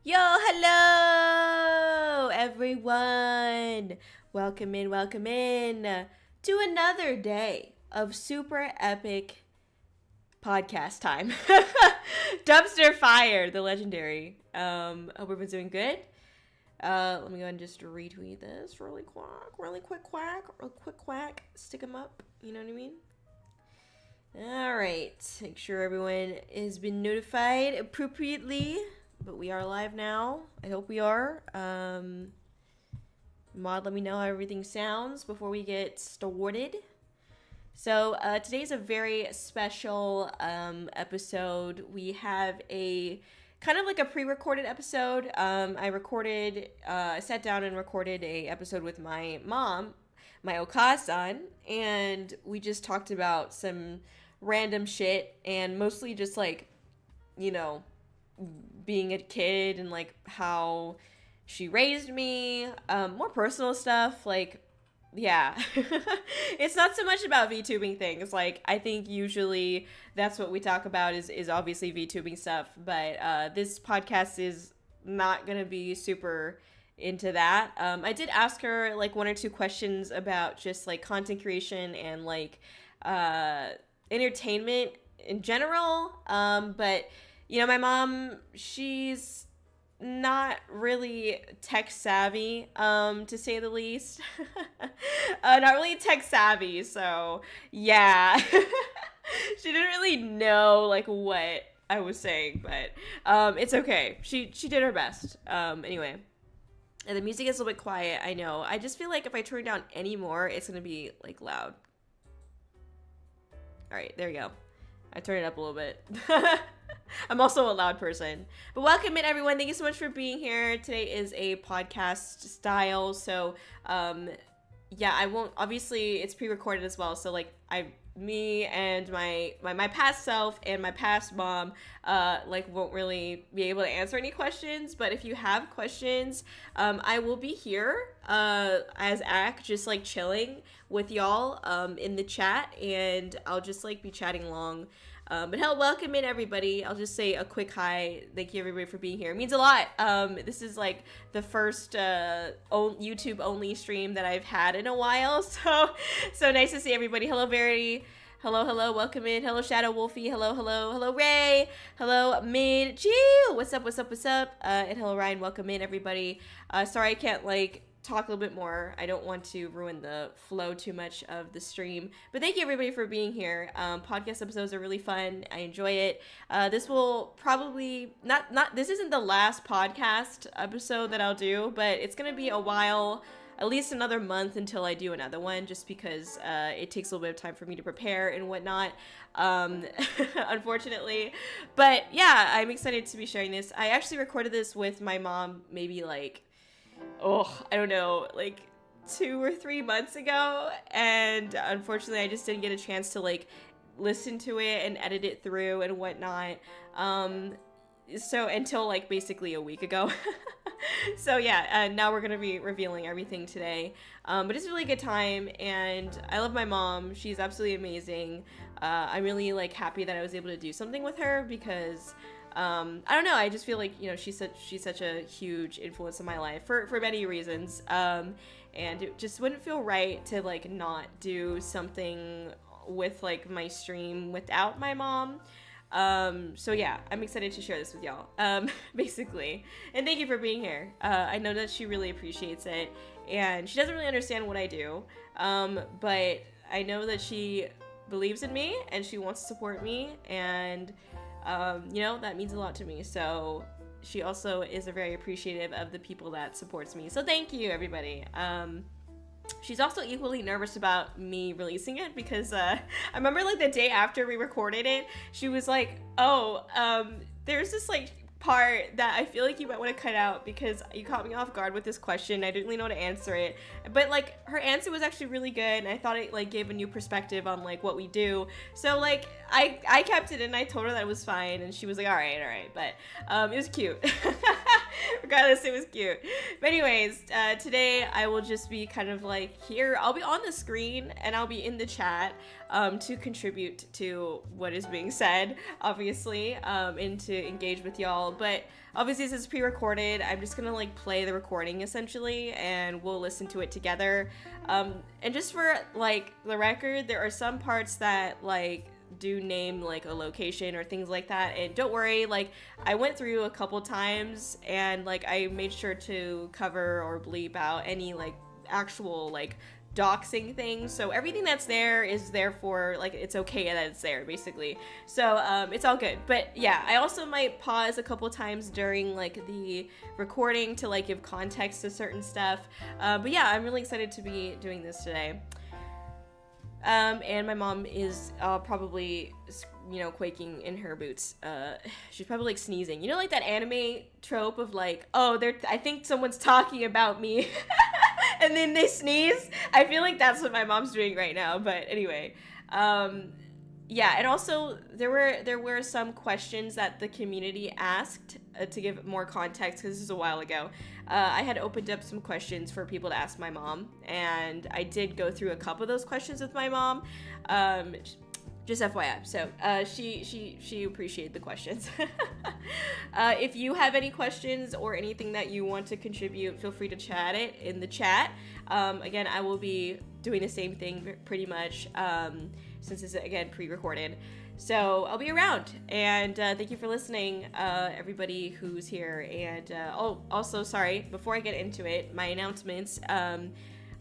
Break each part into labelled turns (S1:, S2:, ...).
S1: Yo, hello, everyone. Welcome in to another day of super epic podcast time. Dumpster Fire, the legendary. Hope everyone's doing good. Let me go ahead and just retweet this really quick quack. Stick them up, you know what I mean? All right, make sure everyone has been notified appropriately. But we are live now. I hope we are. Mod, let me know how everything sounds before we get started. So today's a very special episode. We have a kind of like a pre-recorded episode. I sat down and recorded a episode with my mom, my Oka-san, and we just talked about some random shit and mostly just like, you know, being a kid and like how she raised me, more personal stuff, like, yeah. It's not so much about VTubing things. Like, I think usually that's what we talk about is obviously VTubing stuff, but this podcast is not gonna be super into that. I did ask her like one or two questions about just like content creation and like entertainment in general, but you know, my mom, she's not really tech savvy, to say the least. Not really tech savvy, so yeah. She didn't really know like what I was saying, but it's okay. She did her best. Anyway. And the music is a little bit quiet, I know. I just feel like if I turn it down any more, it's gonna be like loud. Alright, there you go. I turned it up a little bit. I'm also a loud person. But welcome in, everyone. Thank you so much for being here. Today is a podcast style, so yeah, I won't, obviously it's pre-recorded as well, so like me and my past self and my past mom like won't really be able to answer any questions, but if you have questions, I will be here as Ak, just like chilling with y'all in the chat, and I'll just like be chatting along. But hell, welcome in, everybody. I'll just say a quick hi. Thank you, everybody, for being here. It means a lot. This is like the first YouTube only stream that I've had in a while. So nice to see everybody. Hello, Verity. Hello. Welcome in. Hello, Shadow Wolfie. Hello, Ray. Hello, Mid. Gee, what's up? And hello, Ryan. Welcome in, everybody. Sorry I can't like talk a little bit more. I don't want to ruin the flow too much of the stream, but thank you, everybody, for being here. Podcast episodes are really fun. I enjoy it. This will probably not this isn't the last podcast episode that I'll do, but it's gonna be a while, at least another month until I do another one, just because it takes a little bit of time for me to prepare and whatnot, unfortunately. But yeah, I'm excited to be sharing this. I actually recorded this with my mom maybe like, I don't know, like 2 or 3 months ago, and unfortunately I just didn't get a chance to like listen to it and edit it through and whatnot, so until like basically a week ago. So yeah, now we're gonna be revealing everything today, but it's a really good time, and I love my mom. She's absolutely amazing. I'm really like happy that I was able to do something with her, because I don't know, I just feel like, you know, she's such a huge influence in my life for many reasons, and it just wouldn't feel right to like not do something with like my stream without my mom. So yeah, I'm excited to share this with y'all, basically, and thank you for being here. I know that she really appreciates it, and she doesn't really understand what I do, but I know that she believes in me and she wants to support me, and you know, that means a lot to me. So she also is very appreciative of the people that supports me. So thank you, everybody. She's also equally nervous about me releasing it, because I remember like the day after we recorded it, she was like, there's this like part that I feel like you might want to cut out, because you caught me off guard with this question. I didn't really know how to answer it, but like her answer was actually really good, and I thought it like gave a new perspective on like what we do. So like I kept it, and I told her that it was fine, and she was like, all right, but it was cute. Regardless, it was cute. But anyways, today I will just be kind of like here. I'll be on the screen and I'll be in the chat to contribute to what is being said, obviously, and to engage with y'all. But obviously, this is pre-recorded. I'm just gonna like play the recording essentially, and we'll listen to it together. And just for like the record, there are some parts that like do name like a location or things like that, and don't worry, like I went through a couple times and like I made sure to cover or bleep out any like actual like doxing things, so everything that's there is there for like it's okay that it's there basically, so it's all good. But yeah, I also might pause a couple times during like the recording to like give context to certain stuff, but yeah, I'm really excited to be doing this today. And my mom is probably, you know, quaking in her boots. She's probably like sneezing. You know, like that anime trope of like, oh, I think someone's talking about me, and then they sneeze. I feel like that's what my mom's doing right now. But anyway, yeah, and also there were some questions that the community asked to give more context, because this is a while ago. I had opened up some questions for people to ask my mom, and I did go through a couple of those questions with my mom. Just FYI. So she appreciated the questions. If you have any questions or anything that you want to contribute, feel free to chat it in the chat. Again, I will be doing the same thing pretty much, since it's again pre-recorded. So I'll be around, and thank you for listening, everybody who's here. And also, sorry, before I get into it, my announcements.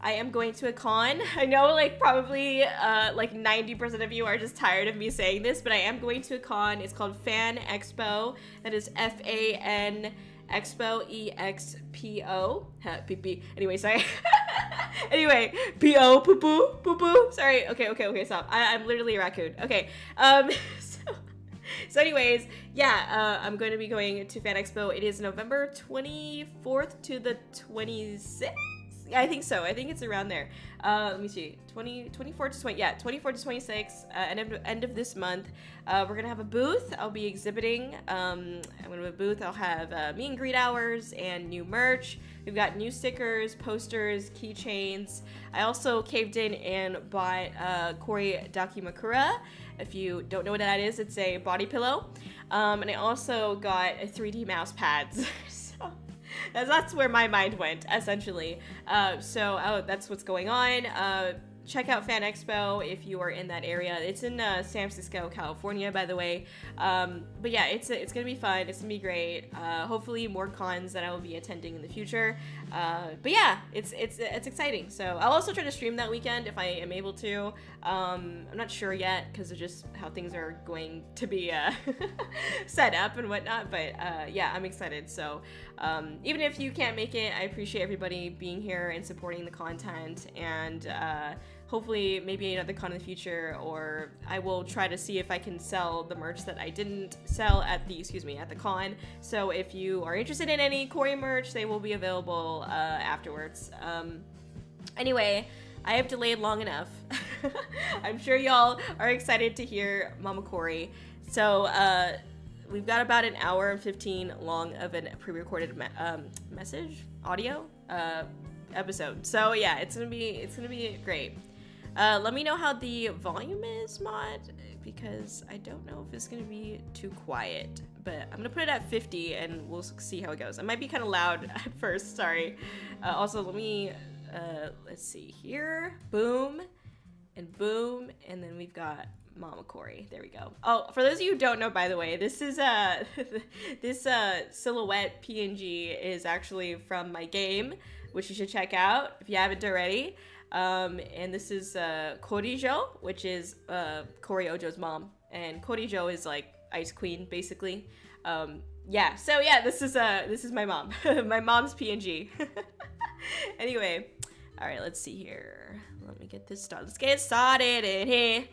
S1: I am going to a con. I know, like, probably, like, 90% of you are just tired of me saying this, but I am going to a con. It's called Fan Expo. That is F-A-N Expo, E-X-P-O. P-P. Anyway, sorry. Anyway, P-O, poo-poo, poo-poo. Sorry. Okay, stop. I'm literally a raccoon. Okay. So anyways, yeah, I'm going to be going to Fan Expo. It is November 24th to the 26th? Yeah, I think so. I think it's around there. Let me see. 24 to 20. Yeah, 24 to 26. End of this month. We're gonna have a booth. I'll be exhibiting. I'm gonna have a booth. I'll have meet and greet hours and new merch. We've got new stickers, posters, keychains. I also caved in and bought Kōri Dakimakura. If you don't know what that is, it's a body pillow. And I also got a 3D mouse pads. That's where my mind went, essentially. So that's what's going on. Check out Fan Expo if you are in that area. It's in San Francisco, California, by the way. But yeah, it's gonna be fun. It's gonna be great. Hopefully more cons that I will be attending in the future. But yeah, it's exciting. So I'll also try to stream that weekend if I am able to. I'm not sure yet because of just how things are going to be set up and whatnot. But yeah, I'm excited. So even if you can't make it, I appreciate everybody being here and supporting the content, and hopefully maybe another con in the future, or I will try to see if I can sell the merch that I didn't sell at the con. So if you are interested in any Kōri merch, they will be available afterwards. Anyway, I have delayed long enough. I'm sure y'all are excited to hear Momma Kōri. So we've got about an hour and 15 long of a pre-recorded audio episode. So yeah, it's gonna be great. Let me know how the volume is, mod, because I don't know if it's gonna be too quiet, but I'm gonna put it at 50 and we'll see how it goes. It might be kind of loud at first, sorry. Also, let me, let's see here, boom, and then we've got Momma Kōri. There we go. Oh, for those of you who don't know, by the way, this is this silhouette PNG is actually from my game, which you should check out if you haven't already. And this is Kōri-Oujo, which is Kōri-Oujo's mom, and Kōri-Oujo is like Ice Queen, basically. Yeah. So yeah, this is my mom. My mom's PNG. Anyway, all right. Let's see here. Let me get this started. Let's get it started in here.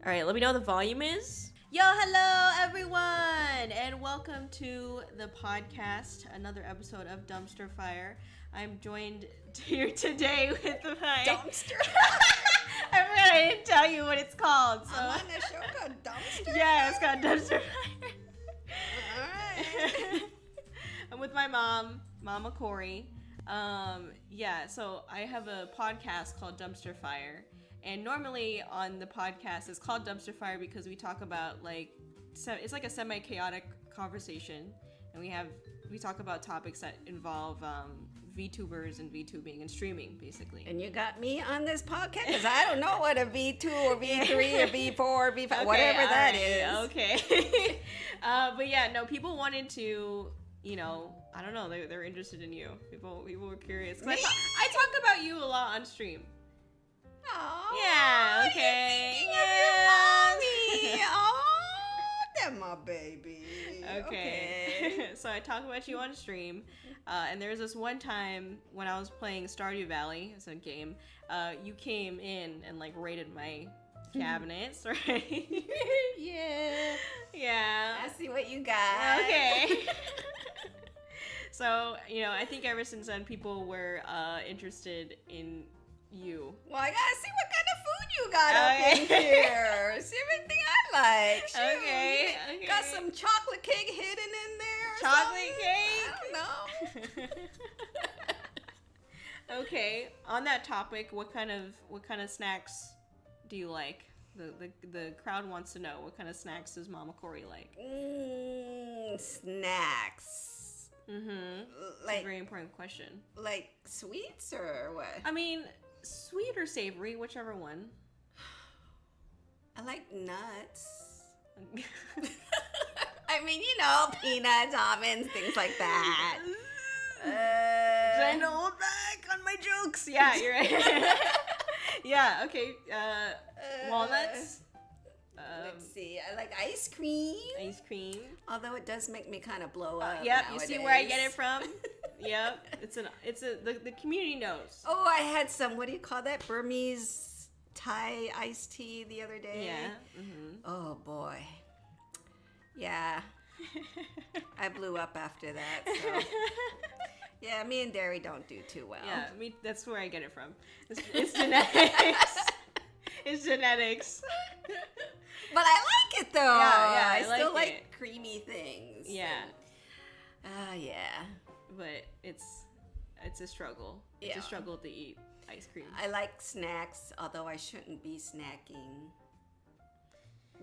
S1: All right. Let me know what the volume is. Yo, hello everyone, and welcome to the podcast. Another episode of Dumpster Fire. I'm joined here today with my
S2: Dumpster.
S1: I didn't tell you what it's called. So.
S2: I'm on a show called Dumpster.
S1: Yeah, it's called Dumpster Fire.
S2: All right.
S1: I'm with my mom, Momma Kōri. Yeah, so I have a podcast called Dumpster Fire. And normally on the podcast, it's called Dumpster Fire because we talk about like, it's like a semi-chaotic conversation. And we talk about topics that involve VTubers and VTubing and streaming, basically.
S2: And you got me on this podcast because I don't know what a V2 or V3 or V4 or V5, okay, whatever that is.
S1: Okay. But yeah, no, people wanted to, you know, I don't know, they're interested in you. People were curious. I talk about you a lot on stream.
S2: Oh,
S1: yeah, okay.
S2: Thinking of your mommy. Oh, that's my baby.
S1: Okay. So I talk about you on stream. And there was this one time when I was playing Stardew Valley, it's a game, you came in and like raided my cabinets, right?
S2: Yeah.
S1: Yeah.
S2: I see what you got.
S1: Okay. So, you know, I think ever since then people were interested in you.
S2: Well, I gotta see what kind of food you got up in here. See everything I like. Shoot.
S1: Okay.
S2: Got some chocolate cake hidden in there.
S1: Chocolate cake?
S2: I don't know.
S1: Okay. On that topic, what kind of snacks do you like? The crowd wants to know what kind of snacks does Momma Kōri like?
S2: Snacks.
S1: Mm-hmm.
S2: Like,
S1: it's a very important question.
S2: Like sweets or what?
S1: I mean, sweet or savory, whichever one.
S2: I like nuts. I mean, you know, peanuts, almonds, things like that.
S1: Trying to hold back on my jokes. Yeah, you're right. Yeah, okay. Walnuts.
S2: Let's see. I like ice cream.
S1: Ice cream.
S2: Although it does make me kind of blow up.
S1: Yep,
S2: nowadays.
S1: you see where I get it from? Yep. The community knows.
S2: Oh, I had some, what do you call that? Burmese Thai iced tea the other day.
S1: Yeah. Mm-hmm.
S2: Oh boy. Yeah. I blew up after that. So. Yeah, me and dairy don't do too well.
S1: Yeah, that's where I get it from. It's genetics. It's genetics.
S2: But I like it though.
S1: Yeah,
S2: I
S1: like
S2: still
S1: it.
S2: like creamy things.
S1: Yeah.
S2: Yeah.
S1: But it's a struggle. It's a struggle to eat ice cream.
S2: I like snacks, although I shouldn't be snacking.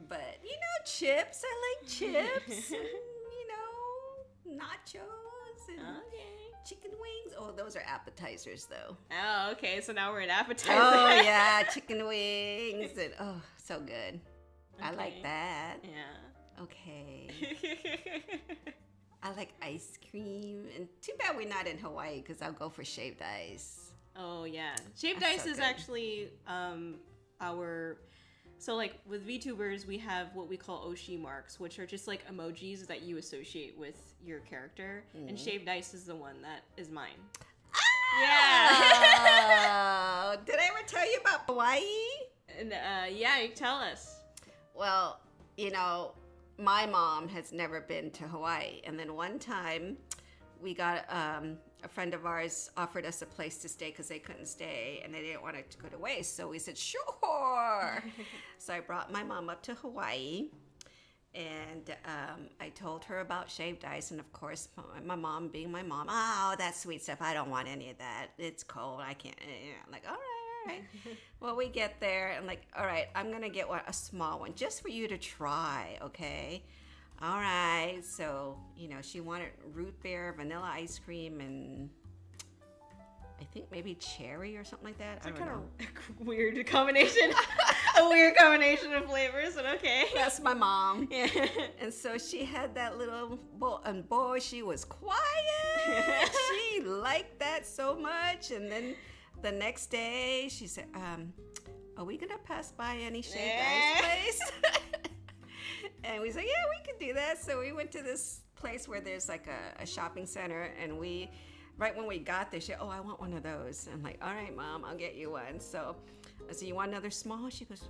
S2: But you know, chips. I like chips. And, you know, nachos and chicken wings. Oh, those are appetizers though.
S1: Oh, okay. So now we're at appetizers.
S2: Oh yeah, chicken wings and oh, so good. Okay. I like that.
S1: Yeah.
S2: Okay. I like ice cream, and too bad we're not in Hawaii because I'll go for shaved ice.
S1: Oh yeah, shaved
S2: That's
S1: ice
S2: so
S1: is
S2: good.
S1: actually so like with VTubers we have what we call Oshi marks, which are just like emojis that you associate with your character, and shaved ice is the one that is mine.
S2: Yeah. Did I ever tell you about Hawaii?
S1: And yeah, you tell us.
S2: Well, you know, my mom has never been to Hawaii. And then one time we got a friend of ours offered us a place to stay because they couldn't stay and they didn't want it to go to waste. So we said, sure. So I brought my mom up to Hawaii and I told her about shaved ice. And of course, my mom being my mom, oh, that's sweet stuff. I don't want any of that. It's cold. I can't. I'm like, all right. Well, we get there and like, all right, I'm gonna get a small one just for you to try, okay? All right. So, you know, she wanted root beer, vanilla ice cream, and I think maybe cherry or something like that.
S1: It's
S2: I don't
S1: kind
S2: know.
S1: of weird combination. A weird combination of flavors, but okay.
S2: That's my mom.
S1: Yeah.
S2: And so she had that little bowl, and boy, she was quiet. She liked that so much, and then the next day, she said, are we going to pass by any shaved ice place? And we said, yeah, we could do that. So we went to this place where there's like a shopping center. And right when we got there, she said, oh, I want one of those. I'm like, all right, Mom, I'll get you one. So I said, you want another small? She goes,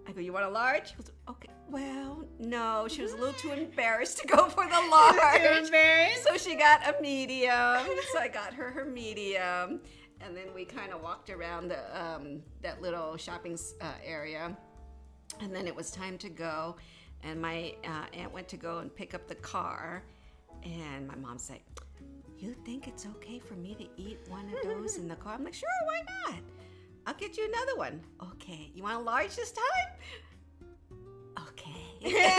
S2: I go, you want a large? She goes, okay. Well, no. She was a little too embarrassed to go for the large.
S1: Too embarrassed?
S2: So she got a medium. So I got her medium. And then we kind of walked around that little shopping area. And then it was time to go. and my aunt went to go and pick up the car, and my mom's like, "You think it's okay for me to eat one of those in the car?" I'm like, "Sure, why not? I'll get you another one." "Okay, you want a large this time?" "Okay."
S1: Yeah.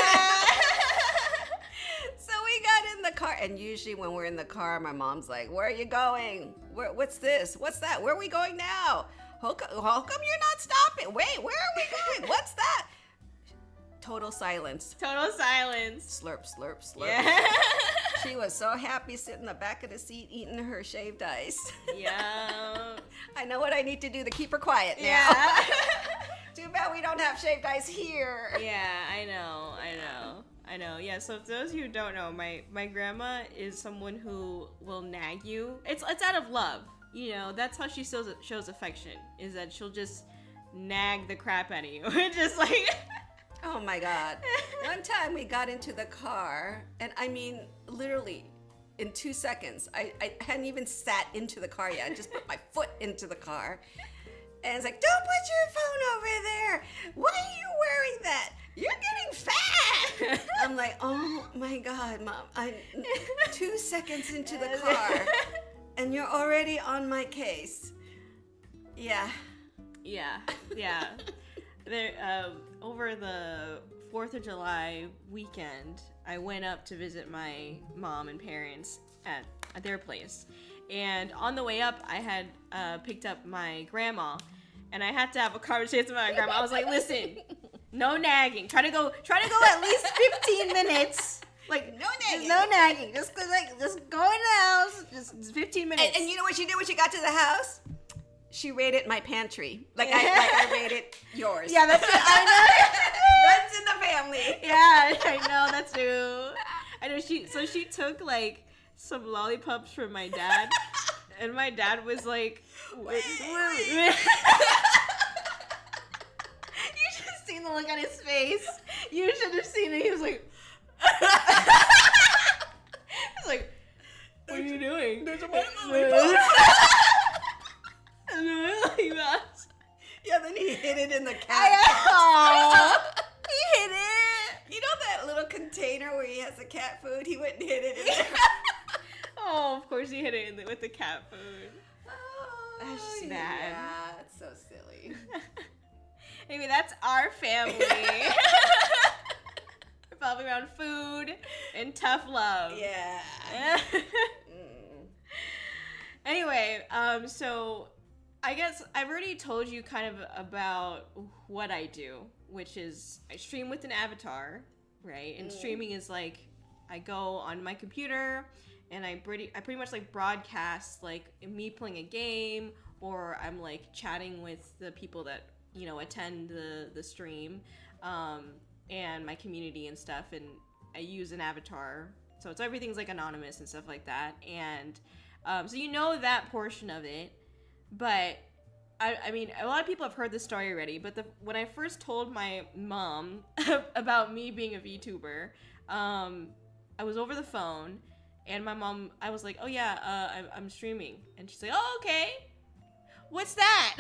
S2: So we got in the car, and usually when we're in the car, my mom's like, "Where are you going? What's this? What's that? Where are we going now? How come you're not stopping? Wait, where are we going? What's that?" Total silence.
S1: Total silence.
S2: Slurp, slurp, slurp.
S1: Yeah.
S2: She was so happy sitting in the back of the seat eating her shaved ice.
S1: Yeah.
S2: I know what I need to do to keep her quiet now.
S1: Yeah.
S2: Too bad we don't have shaved ice here.
S1: Yeah, I know. Yeah, so if those of you who don't know, my grandma is someone who will nag you. It's out of love. You know, that's how she shows affection, is that she'll just nag the crap out of you. Just like...
S2: Oh my God. One time we got into the car, and I mean, literally, in 2 seconds, I hadn't even sat into the car yet. I just put my foot into the car. And it's like, "Don't put your phone over there. Why are you wearing that? You're getting fat." I'm like, "Oh my God, Mom. I'm 2 seconds into the car, and you're already on my case." Yeah.
S1: Yeah. There, over the 4th of July weekend, I went up to visit my mom and parents at their place. And on the way up, I had picked up my grandma, and I had to have a conversation with my grandma. I was like, "Listen, no nagging. Try to go at least 15 minutes. Like,
S2: No nagging.
S1: No nagging. Just go in the house. Just 15 minutes."
S2: And you know what she did when she got to the house? She raided my pantry. Like I raided yours.
S1: Yeah, that's what I know.
S2: Runs in the family.
S1: Yeah, I know, that's true. I know she took like some lollipops from my dad, and my dad was like, wait. You should have seen the look on his face. You should have seen it. He was like, he's like, "What are you doing?"
S2: There's a lollipop. Yeah, then he hid it in the cat box.
S1: He hid it.
S2: You know that little container where he has the cat food? He went and hid it in there.
S1: Oh, of course he hid it with the cat food.
S2: Oh,
S1: That's just bad.
S2: Yeah, it's so silly.
S1: Anyway, that's our family. Revolving around food and tough love.
S2: Yeah.
S1: Anyway, so I guess I've already told you kind of about what I do, which is I stream with an avatar, right? And streaming is like I go on my computer and I pretty much like broadcast like me playing a game, or I'm like chatting with the people that, you know, attend the stream, and my community and stuff, and I use an avatar, so everything's like anonymous and stuff like that. And so you know that portion of it. But, I mean, a lot of people have heard this story already, but when I first told my mom about me being a VTuber, I was over the phone, and my mom, I was like, "Oh yeah, I'm streaming." And she's like, "Oh, okay. What's that?"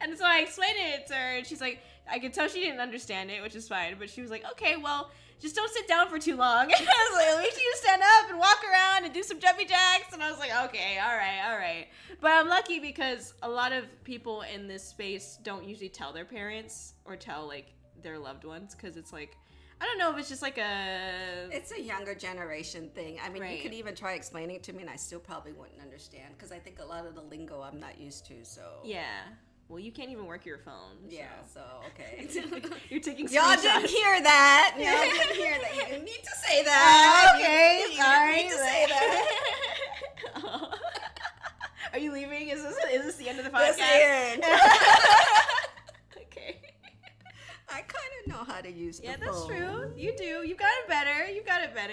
S1: And so I explained it to her, and she's like, I could tell she didn't understand it, which is fine, but she was like, "Okay, well, just don't sit down for too long." And I was like, "Make sure you stand up and walk around and do some jumpy jacks." And I was like, "Okay, all right." But I'm lucky because a lot of people in this space don't usually tell their parents or tell like their loved ones, because it's like, I don't know if it's just like
S2: It's a younger generation thing. I mean,
S1: Right.
S2: You could even try explaining it to me, and I still probably wouldn't understand, because I think a lot of the lingo I'm not used to. So
S1: Yeah. Well, you can't even work your phone.
S2: Yeah. So okay.
S1: You're taking
S2: Y'all
S1: screenshots.
S2: didn't hear that. Y'all didn't hear that. You didn't need to say that.
S1: Okay,
S2: You didn't
S1: sorry.
S2: need to say that.
S1: Are you leaving? Is this the end of the podcast?
S2: That's the end.
S1: Okay.
S2: I kind of know how to use the
S1: Yeah,
S2: phone.
S1: that's true. You do. You got it better.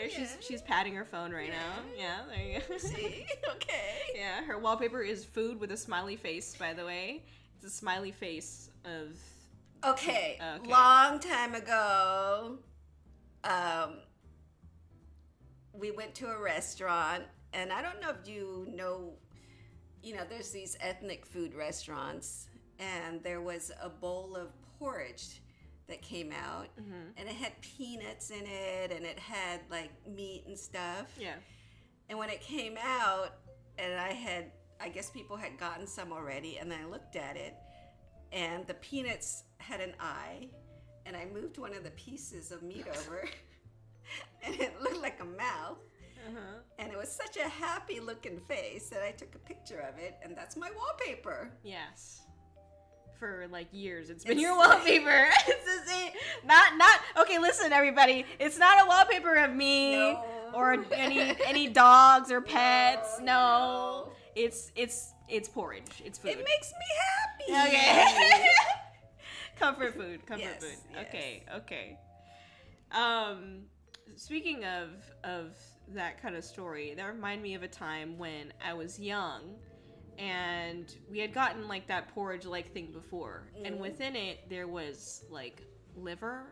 S2: Yeah.
S1: She's patting her phone right now. Yeah, there you go.
S2: See? Okay.
S1: Yeah, her wallpaper is food with a smiley face, by the way. It's a smiley face of...
S2: Okay.
S1: Okay.
S2: Long time ago, we went to a restaurant, and I don't know if you know, there's these ethnic food restaurants, and there was a bowl of porridge that it came out, and it had peanuts in it, and it had like meat and stuff.
S1: Yeah.
S2: And when it came out, and I guess people had gotten some already, and then I looked at it, and the peanuts had an eye, and I moved one of the pieces of meat over, and it looked like a mouth. And it was such a happy looking face that I took a picture of it, and that's my wallpaper.
S1: Yes. For like years, it's been your wallpaper. It's the same. Not. Okay, listen, everybody. It's not a wallpaper of me or any dogs or pets. No. It's porridge. It's food.
S2: It makes me happy.
S1: Okay. Comfort food.
S2: Yes.
S1: Okay. Speaking of that kind of story, that reminded me of a time when I was young, and we had gotten like that porridge-like thing before, and within it there was like liver.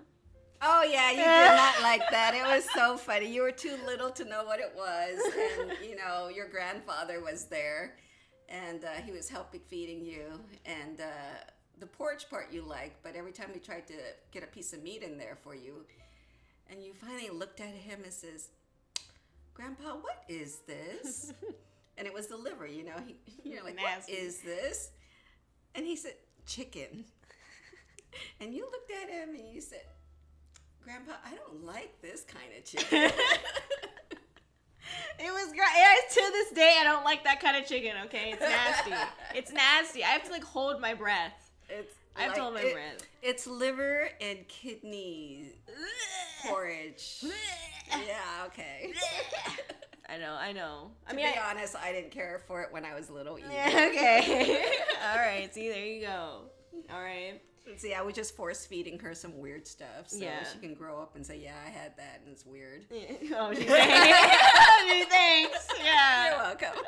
S2: Oh yeah, you did not like that. It was so funny. You were too little to know what it was, and your grandfather was there, and he was helping feeding you, and the porridge part you liked, but every time he tried to get a piece of meat in there for you, and you finally looked at him and says, "Grandpa, what is this?" And it was the liver, you're like, nasty. What is this? And he said, "Chicken." And you looked at him and you said, "Grandpa, I don't like this kind of chicken."
S1: It was great. To this day, I don't like that kind of chicken, okay? It's nasty. It's nasty. I have to like hold my breath. I have to hold my breath.
S2: It's liver and kidney porridge. Yeah, okay.
S1: I know.
S2: To be honest, I didn't care for it when I was little either.
S1: Yeah, okay. All right. See, there you go. All right.
S2: See, I was just force feeding her some weird stuff, so she can grow up and say, "Yeah, I had that, and it's weird."
S1: Yeah. Oh, she thanks. Thanks. Yeah.
S2: You're welcome.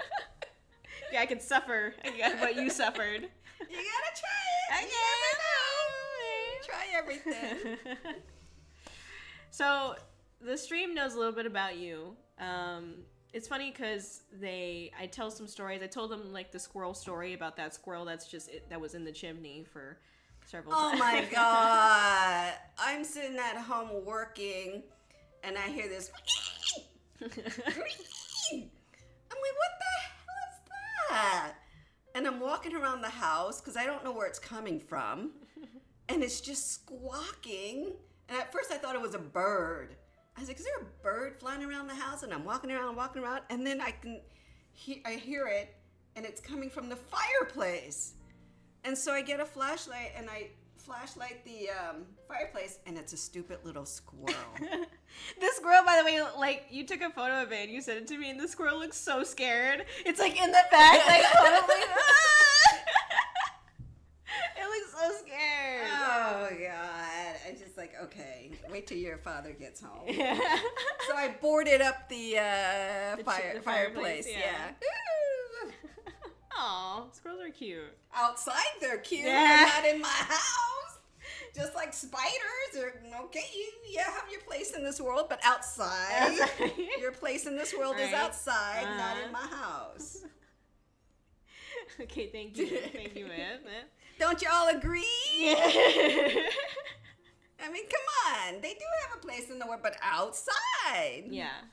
S1: Yeah, I can suffer what you suffered.
S2: You gotta try it. Try everything.
S1: So the stream knows a little bit about you. It's funny because I tell some stories. I told them like the squirrel story about that squirrel that was in the chimney for several times.
S2: Oh my God. I'm sitting at home working and I hear this. I'm like, what the hell is that? And I'm walking around the house because I don't know where it's coming from. And it's just squawking. And at first I thought it was a bird. I was like, is there a bird flying around the house? And I'm walking around, and then I hear it, and it's coming from the fireplace. And so I get a flashlight, and I flashlight the fireplace, and it's a stupid little squirrel.
S1: The squirrel, by the way, like, you took a photo of it, and you sent it to me, and the squirrel looks so scared. It's, like, in the back, like, totally... It looks so scared.
S2: Oh, God. I'm just like, okay, wait till your father gets home.
S1: Yeah.
S2: So I boarded up the fireplace.
S1: Yeah. Aw, squirrels are cute.
S2: Outside they're cute,
S1: yeah.
S2: But not in my house. Just like spiders. Okay, you have your place in this world, but outside. Your place in this world is outside, not in my house.
S1: Okay, thank you. Thank you, man.
S2: Don't y'all agree?
S1: Yeah.
S2: I mean, come on. They do have a place in the world, but outside.
S1: Yeah.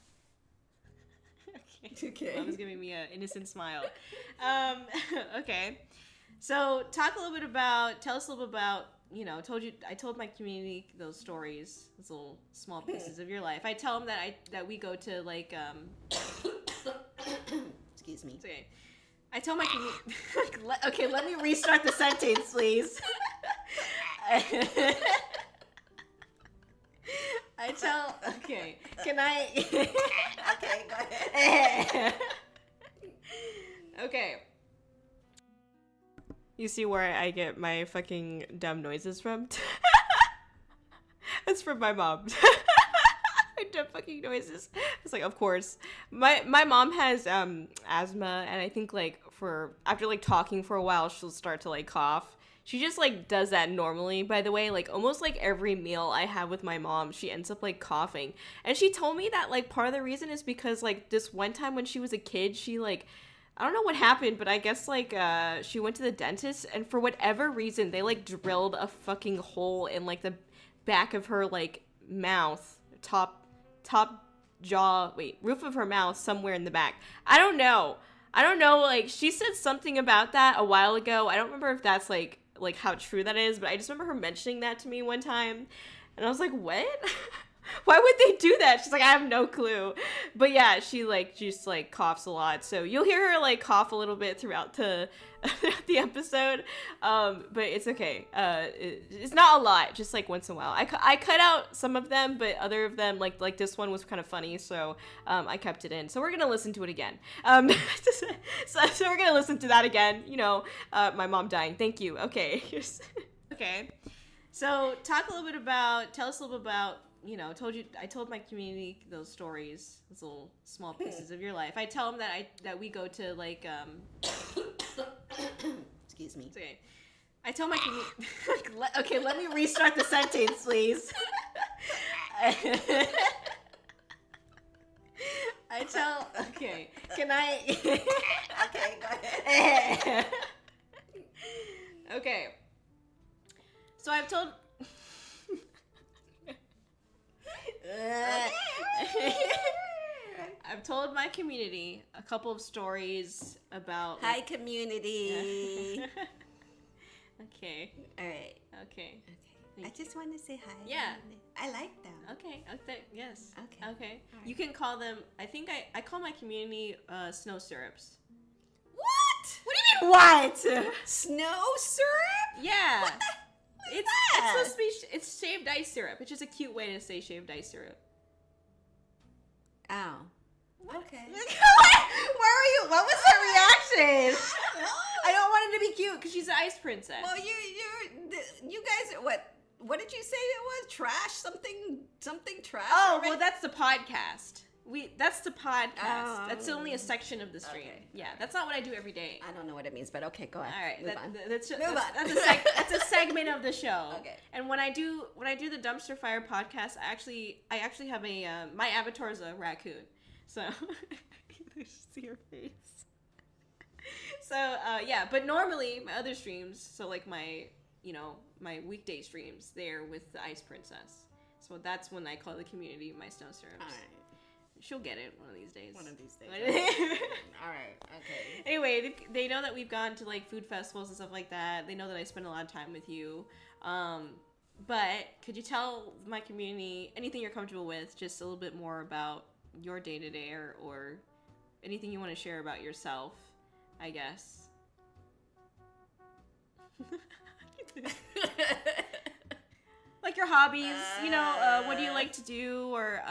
S2: Okay.
S1: Mom's giving me an innocent smile. Okay. So tell us a little bit about, I told my community those stories, those little small pieces of your life. I tell them that we go to like,
S2: excuse me.
S1: It's okay. I tell my community, okay, let me restart the sentence, please. Can I?
S2: Okay, go ahead.
S1: Okay. You see where I get my fucking dumb noises from? It's from my mom. My dumb fucking noises. It's like, of course. My mom has asthma, and I think like after like talking for a while, she'll start to like cough. She just like does that normally, by the way. Like almost like every meal I have with my mom, she ends up like coughing. And she told me that like part of the reason is because like this one time when she was a kid, she like, I don't know what happened, but I guess like she went to the dentist, and for whatever reason they like drilled a fucking hole in like the back of her like mouth, top jaw, roof of her mouth somewhere in the back. I don't know. Like, she said something about that a while ago. I don't remember if that's like how true that is, but I just remember her mentioning that to me one time, and I was like, what? Why would they do that? She's like, I have no clue. But yeah, she like just like coughs a lot, so you'll hear her like cough a little bit throughout the episode, but it's okay. It's not a lot, just like once in a while. I cut out some of them, but other of them, like this one was kind of funny, so I kept it in. So we're gonna listen to it again. So we're gonna listen to that again. You know, my mom dying. Thank you. Okay. Okay. So tell us a little bit about, you know, I told my community those stories, those little small pieces of your life. I tell them that we go to like
S2: excuse me.
S1: It's okay. I tell my community. Okay, let me restart the sentence, please. Okay. Can I?
S2: Okay, go ahead.
S1: Okay. So I've told. I've told my community a couple of stories about.
S2: Hi, community.
S1: Okay.
S2: All right.
S1: Okay.
S2: I just want to say hi.
S1: Yeah.
S2: I like them.
S1: Okay. Yes.
S2: Okay.
S1: Okay.
S2: Right.
S1: You can call them. I think I call my community snow syrups.
S2: What?
S1: What do you mean what?
S2: Snow syrup?
S1: Yeah.
S2: What the?
S1: It's supposed to be. It's shaved ice syrup. It's just a cute way to say shaved ice syrup.
S2: Oh. Okay.
S1: Where were you? What was her reaction? I don't want it to be cute because she's an ice princess.
S2: Well, you guys, what did you say it was? Trash? Something trash?
S1: Oh,
S2: already?
S1: well, that's the podcast. That's the podcast.
S2: Oh.
S1: That's only a section of the stream.
S2: Okay.
S1: Yeah, that's not what I do every day.
S2: I don't know what it means, but okay, go ahead.
S1: All right,
S2: Move on.
S1: That's a segment of the show.
S2: Okay.
S1: And when I do the Dumpster Fire podcast, I actually have a my avatar is a raccoon. So you just see her face. So yeah, but normally my other streams, so like my weekday streams, they're with the Ice Princess. So that's when I call the community my snow syrups.
S2: All right.
S1: She'll get it one of these days.
S2: All right. Okay.
S1: Anyway, they know that we've gone to like food festivals and stuff like that. They know that I spend a lot of time with you. But could you tell my community anything you're comfortable with, just a little bit more about your day-to-day or anything you want to share about yourself, I guess. Like your hobbies, what do you like to do, or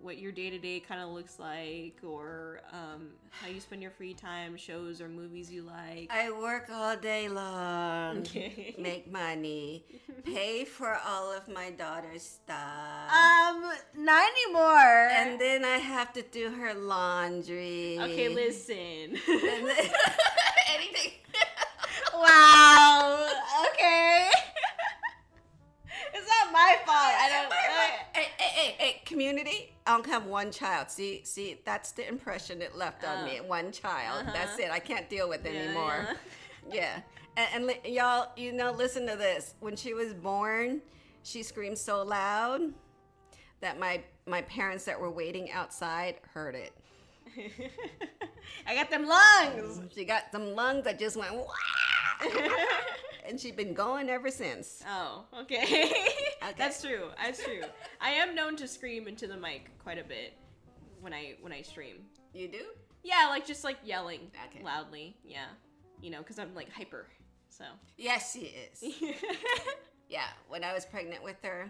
S1: what your day-to-day kind of looks like, or how you spend your free time, shows or movies you like.
S2: I work all day long.
S1: Okay.
S2: Make money, pay for all of my daughter's stuff.
S1: Not anymore.
S2: And then I have to do her laundry.
S1: Okay, listen.
S2: And then, anything.
S1: Wow. Okay. It's not my fault. I don't.
S2: Hey, community. I don't have one child. See, that's the impression it left on me. One child.
S1: Uh-huh.
S2: That's it. I can't deal with it anymore.
S1: Yeah.
S2: Yeah. And y'all, listen to this. When she was born, she screamed so loud that my parents that were waiting outside heard it.
S1: I got them lungs.
S2: She got some lungs that just went, wah! And she's been going ever since.
S1: Oh, okay. That's true. I am known to scream into the mic quite a bit when I stream.
S2: You do?
S1: Yeah, just yelling loudly. Yeah, because I'm hyper. So.
S2: Yes, she is. Yeah, when I was pregnant with her,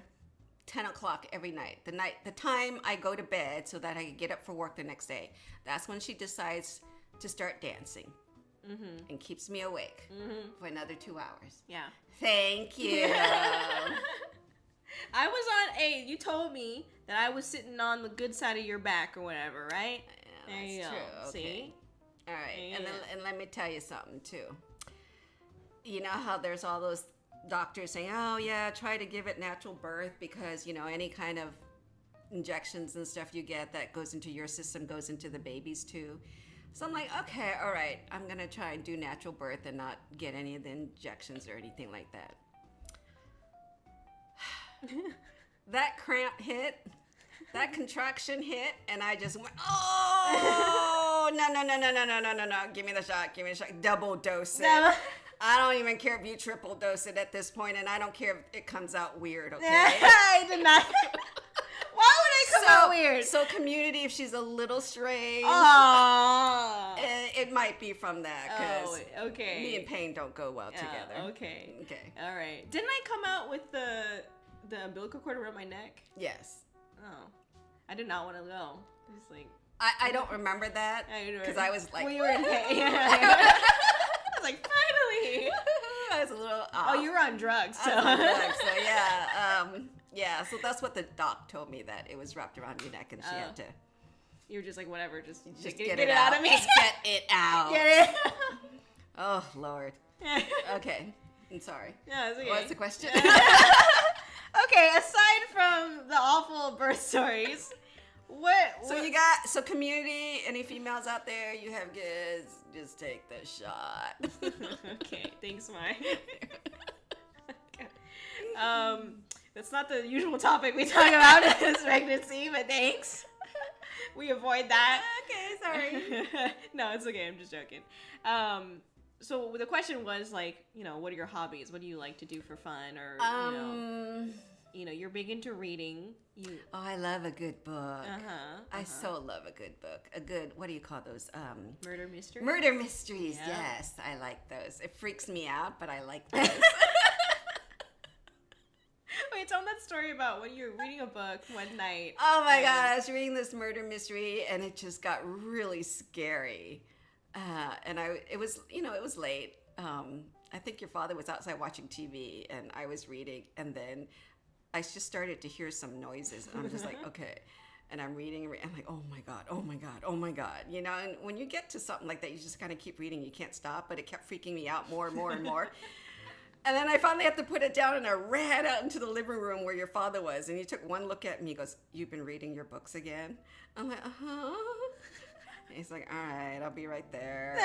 S2: 10 o'clock every night. The time I go to bed so that I can get up for work the next day. That's when she decides to start dancing. Mm-hmm. And keeps me awake for another 2 hours.
S1: Yeah.
S2: Thank you.
S1: I was on you told me that I was sitting on the good side of your back or whatever, right?
S2: Yeah,
S1: there you
S2: that's
S1: go.
S2: true. Okay.
S1: See?
S2: All right.
S1: Yeah.
S2: And let me tell you something too. You know how there's all those doctors saying, oh yeah, try to give it natural birth because any kind of injections and stuff you get that goes into your system goes into the babies too. So I'm like, okay, all right, I'm going to try and do natural birth and not get any of the injections or anything like that. that cramp hit, that contraction hit, and I just went, oh, no. Give me the shot. Double dose it.
S1: No.
S2: I don't even care if you triple dose it at this point, and I don't care if it comes out weird, okay?
S1: I did not. Why would I come out weird?
S2: So community, if she's a little strange, it might be from that, because
S1: okay.
S2: me and pain don't go well together.
S1: Okay.
S2: Okay.
S1: All right. Didn't I come out with the umbilical cord around my neck?
S2: Yes.
S1: Oh. I did not want to go. Just like...
S2: I don't remember that, because I was like...
S1: Well, you were in pain. I was like, finally!
S2: I was a little off.
S1: Oh, you were on drugs, so...
S2: I was on drugs, so yeah. Yeah, so that's what the doc told me, that it was wrapped around your neck and she had to...
S1: You were just like, whatever, just
S2: get it out of me. Just get it out.
S1: Get it.
S2: Oh, Lord. Okay. I'm sorry.
S1: Yeah, it's okay.
S2: What's the question?
S1: Okay, aside from the awful birth stories,
S2: so community, any females out there, you have kids, just take the shot.
S1: Okay, thanks, Mai. Okay. That's not the usual topic we talk about in this pregnancy, but thanks. We avoid that.
S2: Okay, sorry.
S1: No, it's okay. I'm just joking. So the question was like, what are your hobbies? What do you like to do for fun? Or, you're big into reading.
S2: Oh, I love a good book. I so love a good book. A good, what do you call those?
S1: Murder mysteries?
S2: Murder mysteries, yeah. Yes. I like those. It freaks me out, but I like those.
S1: Wait, tell them that story about when you were reading a book one night.
S2: Oh my God, I was reading this murder mystery and it just got really scary. And it was late. I think your father was outside watching TV and I was reading, and then I just started to hear some noises. And I'm just like, okay. And I'm reading, I'm like, oh my God. And when you get to something like that, you just kind of keep reading. You can't stop, but it kept freaking me out more and more and more. And then I finally had to put it down, and I ran out into the living room where your father was. And he took one look at me. He goes, "You've been reading your books again?" I'm like, "Uh-huh." And he's like, "All right, I'll be right there."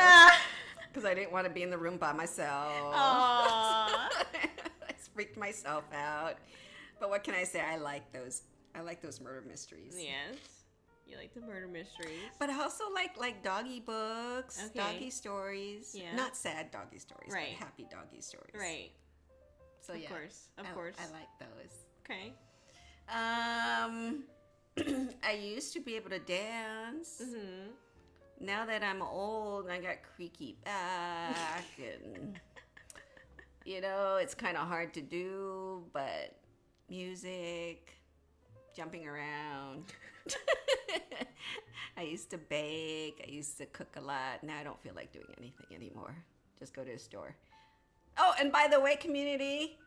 S2: Because I didn't want to be in the room by myself. I freaked myself out. But what can I say? I like those murder mysteries.
S1: Yes. You like the murder mysteries.
S2: But I also like doggy books, doggy stories.
S1: Yeah.
S2: Not sad doggy stories,
S1: right.
S2: but happy doggy stories.
S1: Right.
S2: So
S1: of course.
S2: I like those.
S1: Okay.
S2: I used to be able to dance.
S1: Mm-hmm.
S2: Now that I'm old, I got creaky back, and it's kind of hard to do. But music, jumping around. I used to bake. I used to cook a lot. Now I don't feel like doing anything anymore. Just go to the store. Oh, and by the way, community,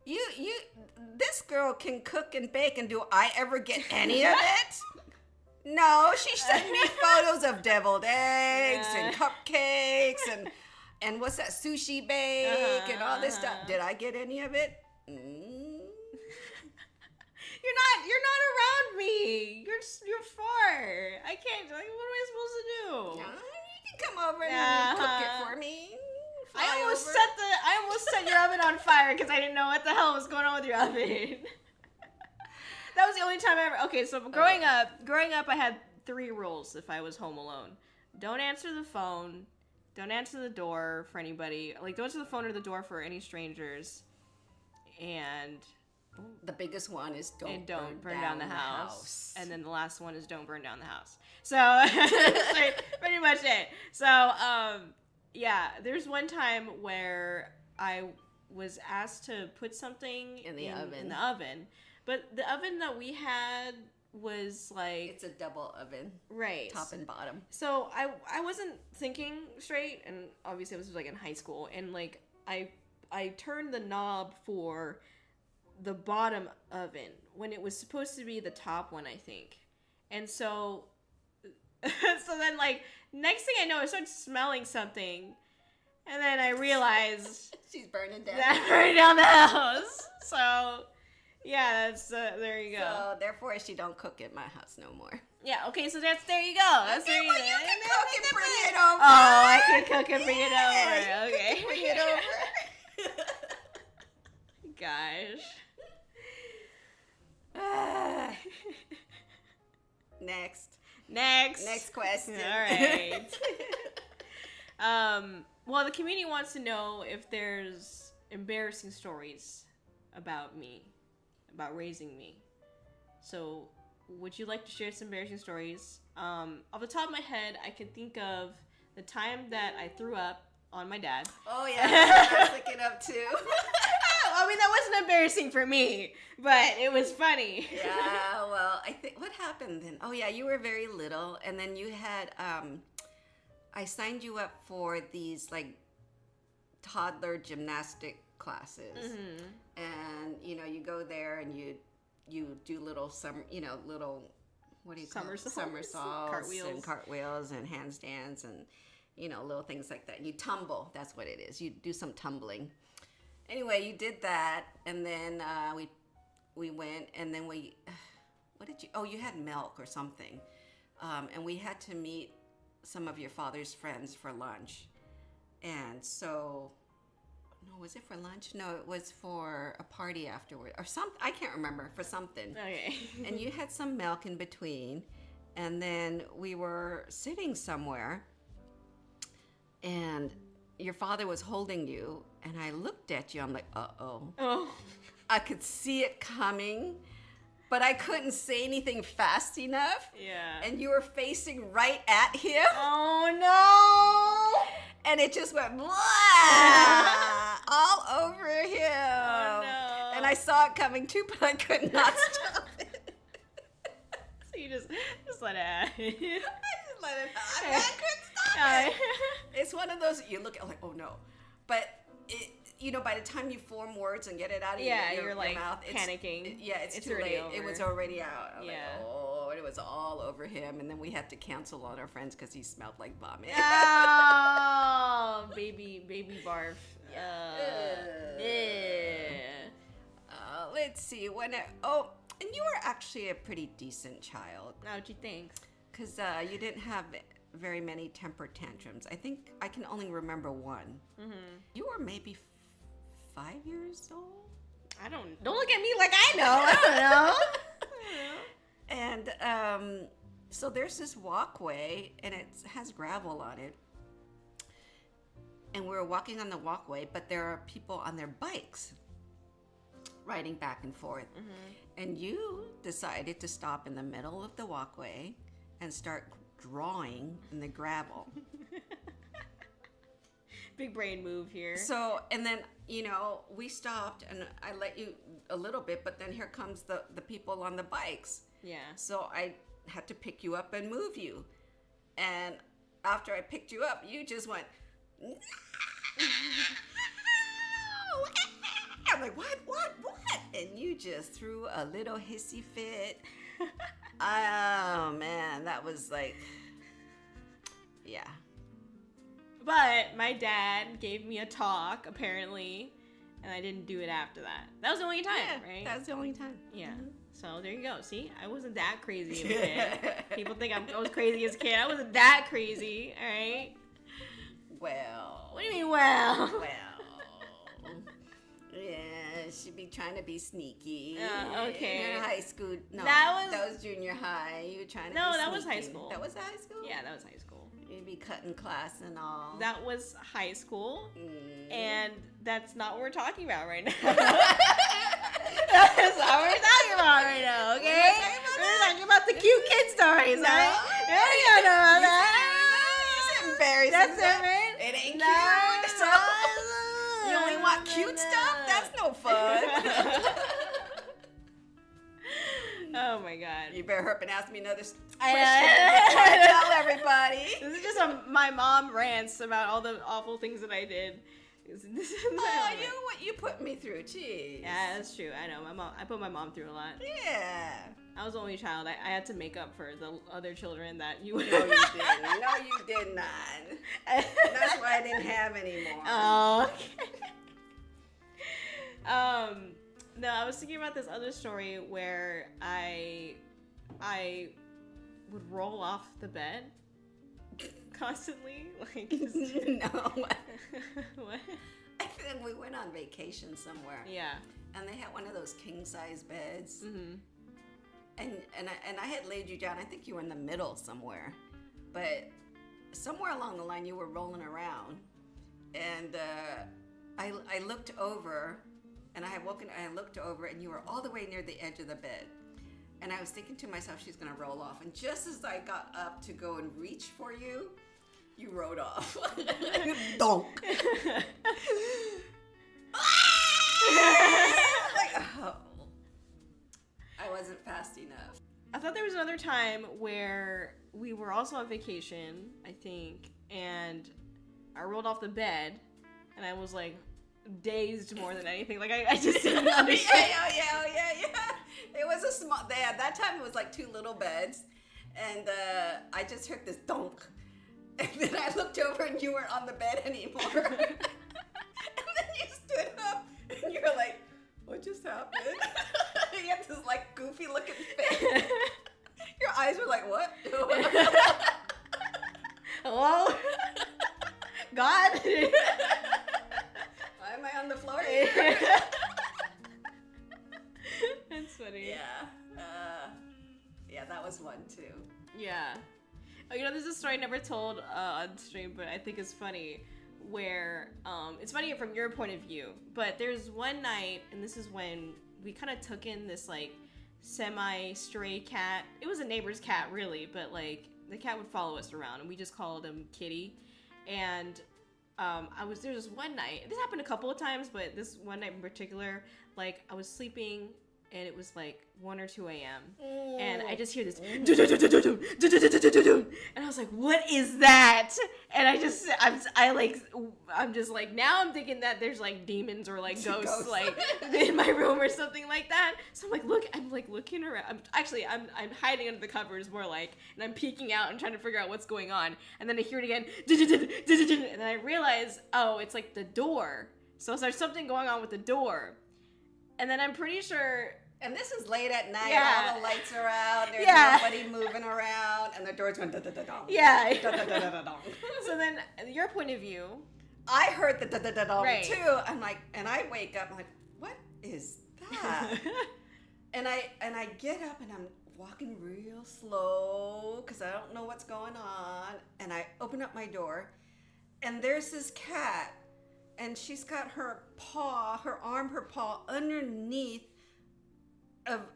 S2: this girl can cook and bake, and do I ever get any of it? No, she sent me photos of deviled eggs and cupcakes and what's that, sushi bake and all this stuff. Did I get any of it?
S1: You're not around me. You're far. I can't. Like, what am I supposed to do?
S2: You can come over and cook it for me.
S1: I almost set your oven on fire because I didn't know what the hell was going on with your oven. That was the only time I ever. Okay, so growing up, I had 3 rules if I was home alone. Don't answer the phone. Don't answer the door for anybody. Like, don't answer the phone or the door for any strangers. And
S2: the biggest one is don't burn
S1: down the house. And then the last one is don't burn down the house. So that's pretty much it. So there's one time where I was asked to put something in the oven. But the oven that we had was like...
S2: It's a double oven.
S1: Right.
S2: Top and bottom.
S1: So I wasn't thinking straight, and obviously this was like in high school, and like I turned the knob for the bottom oven when it was supposed to be the top one, I think. And so then like next thing I know, I started smelling something, and then I realized
S2: she's burning down.
S1: Burning down the house. So yeah, that's there you go.
S2: So therefore, she don't cook at my house no more.
S1: Yeah. Okay. So there you go. That's
S2: okay,
S1: there you
S2: well,
S1: go.
S2: You can cook and bring it over.
S1: Oh, I can cook and bring it over. Okay.
S2: Bring it over.
S1: Gosh.
S2: Next question.
S1: All right. Well, the community wants to know if there's embarrassing stories about me, about raising me. So, would you like to share some embarrassing stories? Off the top of my head, I can think of the time that I threw up on my dad.
S2: Oh yeah, I was looking up too.
S1: I mean, that wasn't embarrassing for me, but it was funny.
S2: Yeah, well, I think what happened then? Oh yeah, you were very little, and then you had I signed you up for these like toddler gymnastic classes, and you go there and you do little little what do you call it? Somersaults, cartwheels and handstands and little things like that. You tumble. That's what it is. You do some tumbling. Anyway, you did that, and then we went, and then what did you? Oh, you had milk or something, and we had to meet some of your father's friends for lunch, and so. No, was it for lunch? No, it was for a party afterward or something. I can't remember, for something.
S1: Okay.
S2: And you had some milk in between, and then we were sitting somewhere, and your father was holding you, and I looked at you. I'm like, uh-oh.
S1: Oh.
S2: I could see it coming, but I couldn't say anything fast enough.
S1: Yeah.
S2: And you were facing right at him.
S1: Oh, no.
S2: And it just went blah, all over him.
S1: Oh, no.
S2: And I saw it coming too, but I could not stop it.
S1: So you just let it happen.
S2: I just let it happen. I couldn't stop it. It's one of those, you look at like, oh no. But, by the time you form words and get it out of your
S1: like
S2: mouth,
S1: panicking.
S2: It's too
S1: already
S2: late.
S1: over.
S2: It was already out. I'm
S1: yeah.
S2: Like, oh, it was all over him. And then we had to cancel on our friends because he smelled like vomit.
S1: Oh, baby barf.
S2: Let's see. And you were actually a pretty decent child.
S1: Oh, gee, thanks.
S2: Because you didn't have very many temper tantrums. I think I can only remember one. Mm-hmm. You were maybe 5 years old?
S1: Don't look at me like I know. I don't know.
S2: And so there's this walkway, and it has gravel on it. And we're walking on the walkway, but there are people on their bikes riding back and forth. Mm-hmm. And you decided to stop in the middle of the walkway and start drawing in the gravel.
S1: Big brain move here.
S2: So, and then, we stopped, and I let you a little bit, but then here comes the people on the bikes.
S1: Yeah.
S2: So I had to pick you up and move you. And after I picked you up, you just went, no! I'm like, what? And you just threw a little hissy fit. Oh, man, that was like, yeah.
S1: But my dad gave me a talk, apparently, and I didn't do it after that. That was the only time, right?
S2: That was the only time.
S1: Yeah. Mm-hmm. So there you go. See, I wasn't that crazy as a kid. People think I was crazy as a kid. I wasn't that crazy, all right?
S2: Well.
S1: What do you mean, well?
S2: Well. Yeah, she'd be trying to be sneaky.
S1: Okay.
S2: In high school. No,
S1: that
S2: was junior high. You were trying to be
S1: No, that
S2: sneaky.
S1: was high school.
S2: That was high school?
S1: Yeah, that was high school.
S2: You'd be cutting class and all.
S1: That was high school, and that's not what we're talking about right now. That's not what we're talking about right now, okay? We're talking about the cute kid stories,
S2: no.
S1: right? Yeah, you know about that.
S2: It's embarrassing.
S1: That's it, man.
S2: It ain't cute. So you only want cute stuff? That's no fun.
S1: Oh my god.
S2: You better hurry up and ask me another question before I tell everybody.
S1: This is just my mom rants about all the awful things that I did.
S2: You put me through, jeez.
S1: Yeah, that's true. I know. I put my mom through a lot.
S2: Yeah.
S1: I was the only child. I had to make up for the other children that you
S2: No, you didn't. No, you did not. That's why I didn't have any more.
S1: Oh, okay. No, I was thinking about this other story where I would roll off the bed constantly. Like,
S2: no.
S1: What?
S2: I think we went on vacation somewhere.
S1: Yeah.
S2: And they had one of those king size beds.
S1: Mm-hmm.
S2: and I had laid you down. I think you were in the middle somewhere, but somewhere along the line you were rolling around, and I looked over, and I had woken. I looked over, and you were all the way near the edge of the bed, and I was thinking to myself, she's gonna roll off. And just as I got up to go and reach for you, you rode off. Donk. Like, oh, I wasn't fast enough.
S1: I thought there was another time where we were also on vacation, I think, and I rolled off the bed, and I was like dazed more than anything. Like I just didn't understand.
S2: Yeah. It was a small. At that time, it was like 2 little beds, and I just heard this donk, and then I looked over, and you weren't on the bed anymore. And then you stood up, and you were like, "What just happened?" You had this like goofy looking face. Your eyes were like, "What?"
S1: Hello? God?
S2: Why am I on the floor?
S1: That's funny.
S2: Yeah, that was one too.
S1: Yeah. Oh, you know, there's a story I never told on stream, but I think it's funny, where it's funny from your point of view, but there's one night, and this is when we kind of took in this like semi-stray cat. It was a neighbor's cat, really, but like the cat would follow us around, and we just called him Kitty. And there was one night, this happened a couple of times, but this one night in particular, like I was sleeping, and it was like 1 or 2 a.m. And I just hear this, and I was like, what is that? And I'm just like, now I'm thinking that there's like demons or like ghosts like in my room or something like that. So I'm like looking around. I'm hiding under the covers more like, and I'm peeking out and trying to figure out what's going on. And then I hear it again, and then I realize, oh, it's like the door. So there's something going on with the door. And then I'm pretty sure...
S2: And this is late at night,
S1: yeah.
S2: All the lights are out, there's nobody moving around, and the door's going da-da-da-dong.
S1: Yeah.
S2: Da-da-da-da-dong.
S1: So then, your point of view...
S2: I heard the da-da-da-dong
S1: right.
S2: too. I'm like, and I wake up, I'm like, what is that? and I get up, and I'm walking real slow, because I don't know what's going on, and I open up my door, and there's this cat, and she's got her paw underneath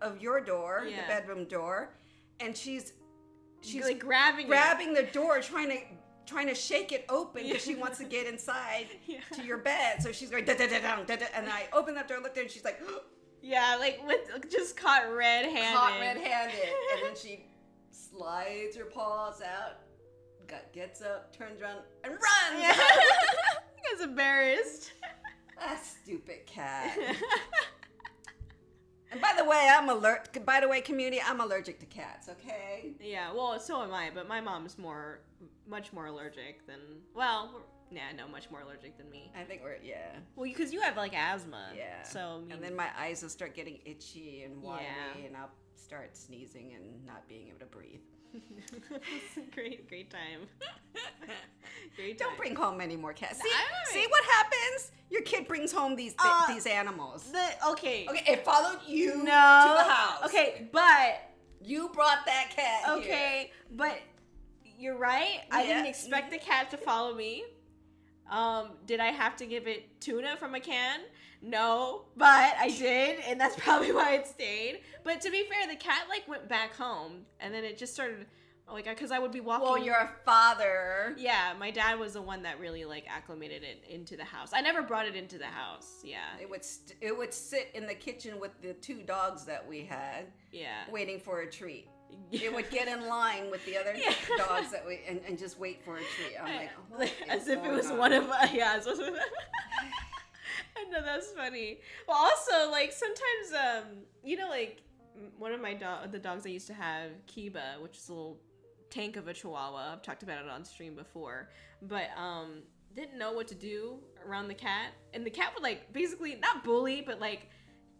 S2: of your door, the bedroom door, and she's
S1: like grabbing
S2: the door, trying to shake it open because she wants to get inside to your bed. So she's going da-da-da-dong, da-da, and I open that door, look there, and she's like,
S1: yeah, like with just caught red-handed,
S2: and then she slides her paws out, gets up, turns around, and runs.
S1: Yeah. I was embarrassed.
S2: That stupid cat. And by the way, community, I'm allergic to cats, okay?
S1: Yeah, well, so am I, but my mom's much more allergic than, much more allergic than me.
S2: I think
S1: Well, because you have, like, asthma.
S2: Yeah.
S1: So,
S2: and then my eyes will start getting itchy and watery, and I'll start sneezing and not being able to breathe.
S1: Great time. Great time.
S2: Don't bring home any more cats. See what happens? Your kid brings home these animals.
S1: Okay,
S2: it followed you to the house.
S1: Okay, but
S2: you brought that cat.
S1: Okay, but you're right. I didn't expect the cat to follow me. Did I have to give it tuna from a can? No, but I did, and that's probably why it stayed. But to be fair, the cat like went back home, and then it just started like, because I would be walking.
S2: Well, you're a father.
S1: Yeah, my dad was the one that really like acclimated it into the house. I never brought it into the house. Yeah,
S2: it would sit in the kitchen with the 2 dogs that we had. Yeah, waiting for a treat. It would get in line with the other dogs that and just wait for a treat. I'm like, what
S1: as if it was one of us. Yeah. I know, that's funny. Well, also, like, sometimes, like, one of the dogs I used to have, Kiba, which is a little tank of a chihuahua. I've talked about it on stream before. But, didn't know what to do around the cat. And the cat would, like, basically, not bully, but, like,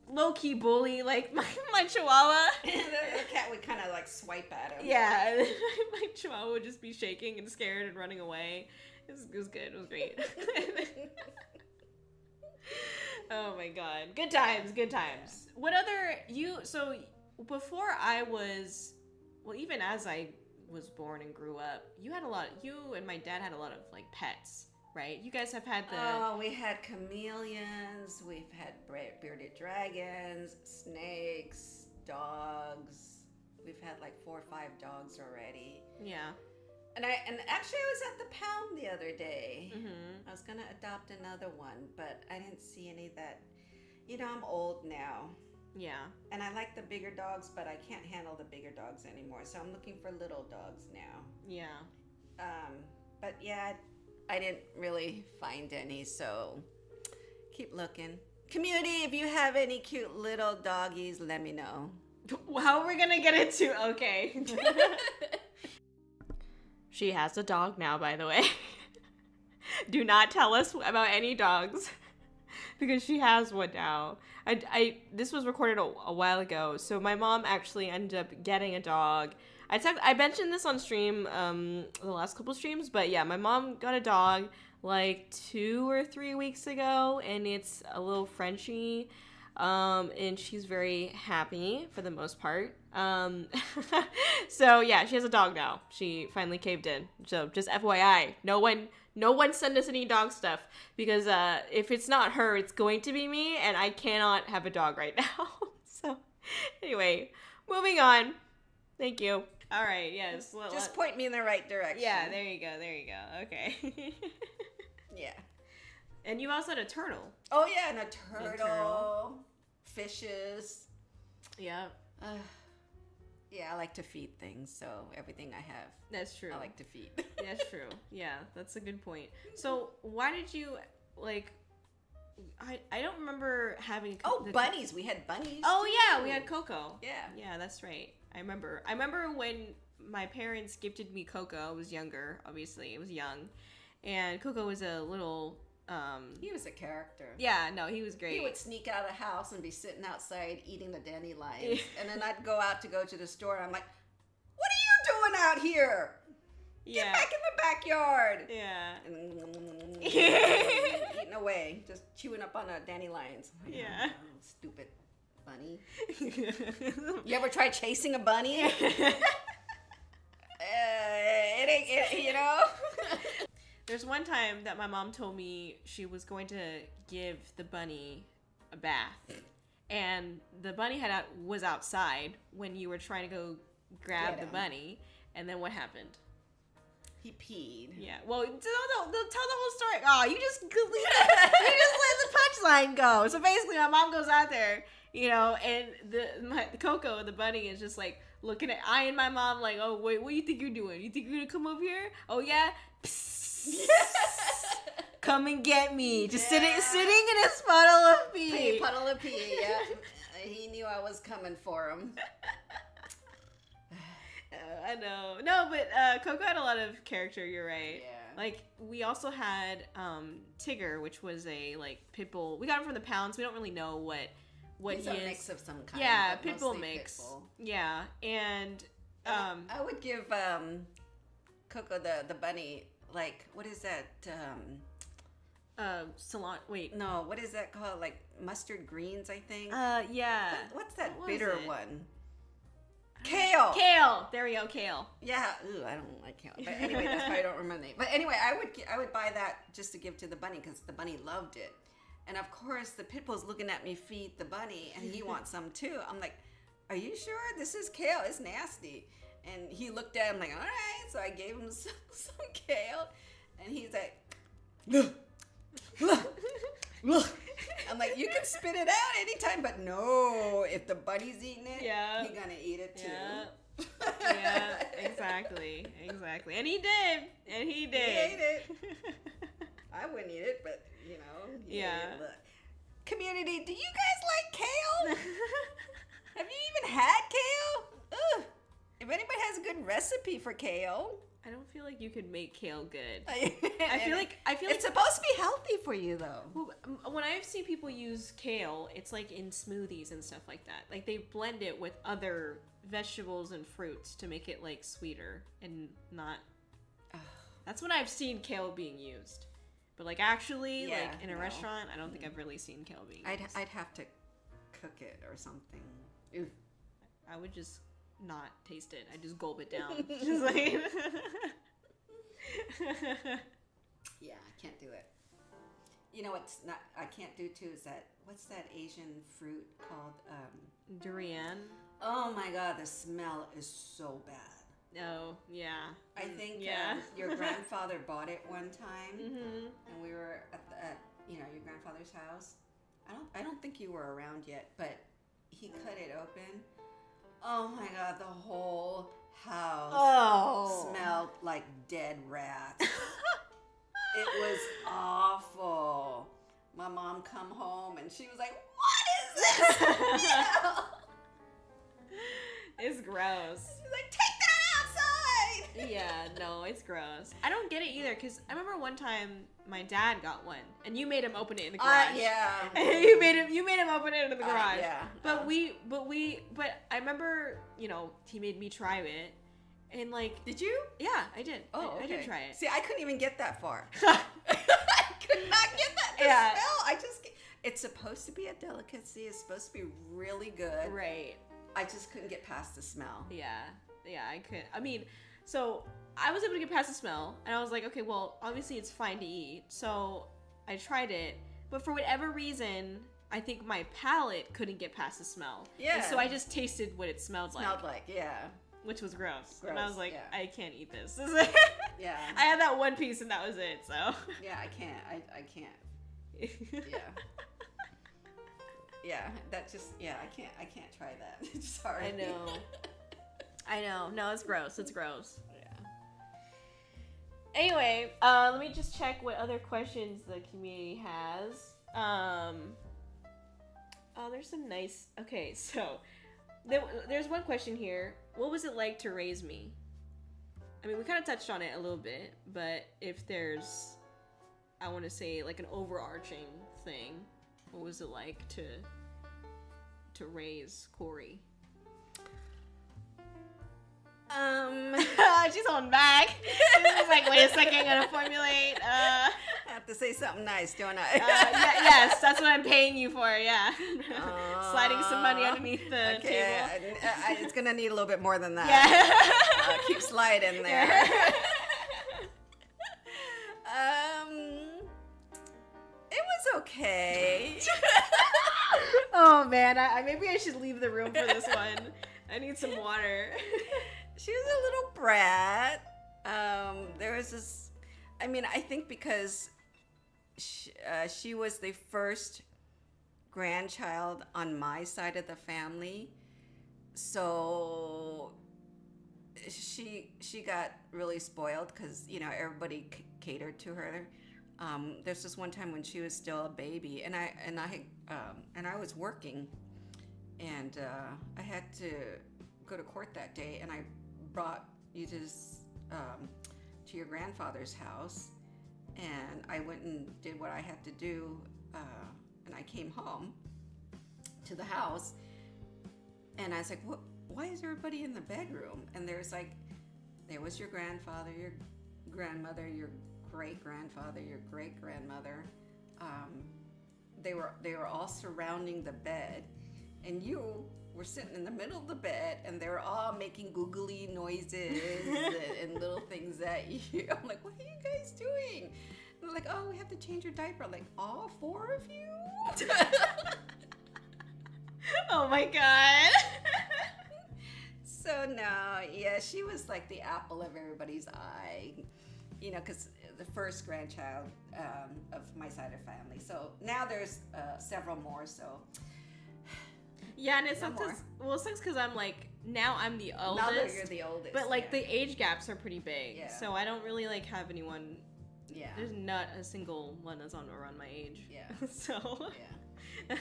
S1: low-key bully, like, my chihuahua.
S2: The cat would kind of, like, swipe at him.
S1: Yeah. My chihuahua would just be shaking and scared and running away. It was good. It was great. Oh my god. Good times. What other, so before I was, well, even as I was born and grew up, you and my dad had a lot of like pets, right? You guys have had
S2: Oh, we had chameleons, we've had bearded dragons, snakes, dogs. We've had like 4 or 5 dogs already.
S1: Yeah.
S2: And actually I was at the pound the other day.
S1: Mm-hmm.
S2: I was gonna adopt another one, but I didn't see any that, I'm old now.
S1: Yeah.
S2: And I like the bigger dogs, but I can't handle the bigger dogs anymore. So I'm looking for little dogs now.
S1: Yeah.
S2: But yeah, I didn't really find any, so keep looking. Community, if you have any cute little doggies, let me know.
S1: How are we gonna get into? Okay. She has a dog now, by the way. Do not tell us about any dogs because she has one now. This was recorded a while ago, so my mom actually ended up getting a dog. I mentioned this on stream the last couple streams, but yeah, my mom got a dog like 2 or 3 weeks ago, and it's a little Frenchie. And she's very happy for the most part. So yeah, she has a dog now. She finally caved in. So just FYI, no one send us any dog stuff because if it's not her, it's going to be me, and I cannot have a dog right now. So anyway, moving on. Thank you. All right, yes.
S2: Just point me in the right direction.
S1: Yeah, there you go. Okay.
S2: Yeah.
S1: And you also had a turtle.
S2: Oh yeah, and a turtle. Fishes.
S1: Yeah.
S2: Yeah, I like to feed things, so everything I have.
S1: That's true.
S2: I like to feed.
S1: That's true. Yeah, that's a good point. So why did you like? I don't remember having.
S2: Bunnies. We had bunnies.
S1: Oh
S2: too.
S1: yeah, we had Coco.
S2: Yeah.
S1: Yeah, that's right. I remember when my parents gifted me Coco. I was younger, obviously. I was young, and Coco was a little.
S2: He was a character.
S1: Yeah, no, he was great.
S2: He would sneak out of the house and be sitting outside eating the dandelions. And then I'd go out to go to the store and I'm like, what are you doing out here? Get back in the backyard.
S1: Yeah.
S2: And eating away, just chewing up on the dandelions.
S1: Yeah.
S2: Oh, stupid bunny. You ever try chasing a bunny? It ain't,
S1: There's one time that my mom told me she was going to give the bunny a bath, and the bunny was outside when you were trying to go grab the bunny, and then what happened?
S2: He peed.
S1: Yeah. Well, tell the whole story. Oh, you just let the punchline go. So basically, my mom goes out there, and the Coco, the bunny, is just like eyeing my mom like, oh wait, what do you think you're doing? You think you're gonna come over here? Oh yeah. Psst. Come and get me. Just sitting in his puddle of pee.
S2: Puddle of pee, yeah. He knew I was coming for him.
S1: I know. No, but Coco had a lot of character, you're right.
S2: Yeah.
S1: Like, we also had Tigger, which was a, like, pit bull. We got him from the pounds. We don't really know what
S2: He's
S1: he is.
S2: A mix of some kind.
S1: Yeah, pit bull mix. Yeah, and...
S2: I would give Coco, the bunny... Like, what is that?
S1: Salon. Wait.
S2: No, what is that called? Like mustard greens, I think.
S1: Yeah.
S2: What's that
S1: what
S2: bitter one? Kale.
S1: Kale. There we go. Kale.
S2: Yeah. Ooh, I don't like kale. But anyway, that's why I don't remember the name. But anyway, I would buy that just to give to the bunny because the bunny loved it. And of course, the pit bull's looking at me feed the bunny, and he wants some too. I'm like, are you sure? This is kale. It's nasty. And he looked at him like, all right. So I gave him some kale. And he's like, I'm like, you can spit it out anytime. But no, if the bunny's eating it, he's going to eat it too.
S1: Yeah, exactly. And he did. He ate
S2: it. I wouldn't eat it, but,
S1: Yeah.
S2: Community, do you guys like kale? Have you even had kale? Ugh. If anybody has a good recipe for kale,
S1: I don't feel like you could make kale good.
S2: I feel like
S1: it's
S2: supposed to be healthy for you though.
S1: When I've seen people use kale, it's like in smoothies and stuff like that. Like they blend it with other vegetables and fruits to make it like sweeter and not. That's when I've seen kale being used. But like actually, like in a restaurant, I don't think I've really seen kale being used.
S2: I'd have to cook it or something. Ooh.
S1: I would just not taste it. I just gulp it down. Just like
S2: yeah, I can't do it. You know what's not I can't do too is that what's that Asian fruit called?
S1: Durian.
S2: Oh my god, the smell is so bad.
S1: Oh yeah.
S2: I think
S1: yeah.
S2: Your grandfather bought it one time,
S1: Mm-hmm.
S2: and we were at your grandfather's house. I don't think you were around yet, but he cut it open. Oh my god, the whole house smelled like dead rats. It was awful. My mom come home and she was like, "What is this smell?"
S1: It's gross.
S2: She's like, "Take that outside."
S1: Yeah, no, it's gross. I don't get it either because I remember one time my dad got one and you made him open it in the garage.
S2: Yeah.
S1: you made him open it in the garage.
S2: Yeah.
S1: But I remember, he made me try it. And like,
S2: Did you?
S1: yeah, I did.
S2: Oh,
S1: I did try it.
S2: See, I couldn't even get that far. I could not get that smell. It's supposed to be a delicacy. It's supposed to be really good.
S1: Right.
S2: I just couldn't get past the smell.
S1: Yeah, I could. I mean, so I was able to get past the smell, and I was like, okay, well, obviously it's fine to eat. So I tried it, but for whatever reason, I think my palate couldn't get past the smell.
S2: Yeah.
S1: And so I just tasted what it smelled like.
S2: Yeah.
S1: Which was gross. And I was like,
S2: yeah.
S1: I can't eat this.
S2: Yeah.
S1: I had that one piece and that was it, so.
S2: Yeah, I can't. I can't. Yeah. Yeah, I can't try that. Sorry.
S1: I know. No, it's gross. It's gross. Yeah. Anyway, let me just check what other questions the community has. There's some nice. Okay, so there's one question here. What was it like to raise me? I mean, we kind of touched on it a little bit, but if there's, I want to say like an overarching thing, what was it like to raise Kōri? She's on back. She's like, wait a second, I'm gonna formulate.
S2: I have to say something nice, don't I?
S1: Yes, that's what I'm paying you for. Yeah, sliding some money underneath the table.
S2: It's gonna need a little bit more than that.
S1: Yeah,
S2: keep sliding there. It was okay.
S1: Oh man, maybe I should leave the room for this one. I need some water.
S2: She was a little brat. There was this, I think because she was the first grandchild on my side of the family, so she got really spoiled because everybody catered to her. There's this one time when she was still a baby, and I was working, and I had to go to court that day, and I brought you to your grandfather's house, and I went and did what I had to do, and I came home to the house, and I was like, "What? Why is everybody in the bedroom?" And there was your grandfather, your grandmother, your great-grandfather, your great-grandmother. They were all surrounding the bed, and you were sitting in the middle of the bed, and they were all making googly noises and little things at you. I'm like, what are you guys doing? And they're like, oh, we have to change your diaper. I'm like, all four of you?
S1: Oh my god.
S2: So no, yeah, she was like the apple of everybody's eye, because the first grandchild of my side of family. So now there's several more. So
S1: yeah, and it sucks because I'm like, now I'm the oldest.
S2: Now that you're the oldest,
S1: but like the age gaps are pretty big.
S2: Yeah.
S1: So I don't really like have anyone.
S2: Yeah.
S1: There's not a single one that's around my age.
S2: Yeah.
S1: So.
S2: Yeah.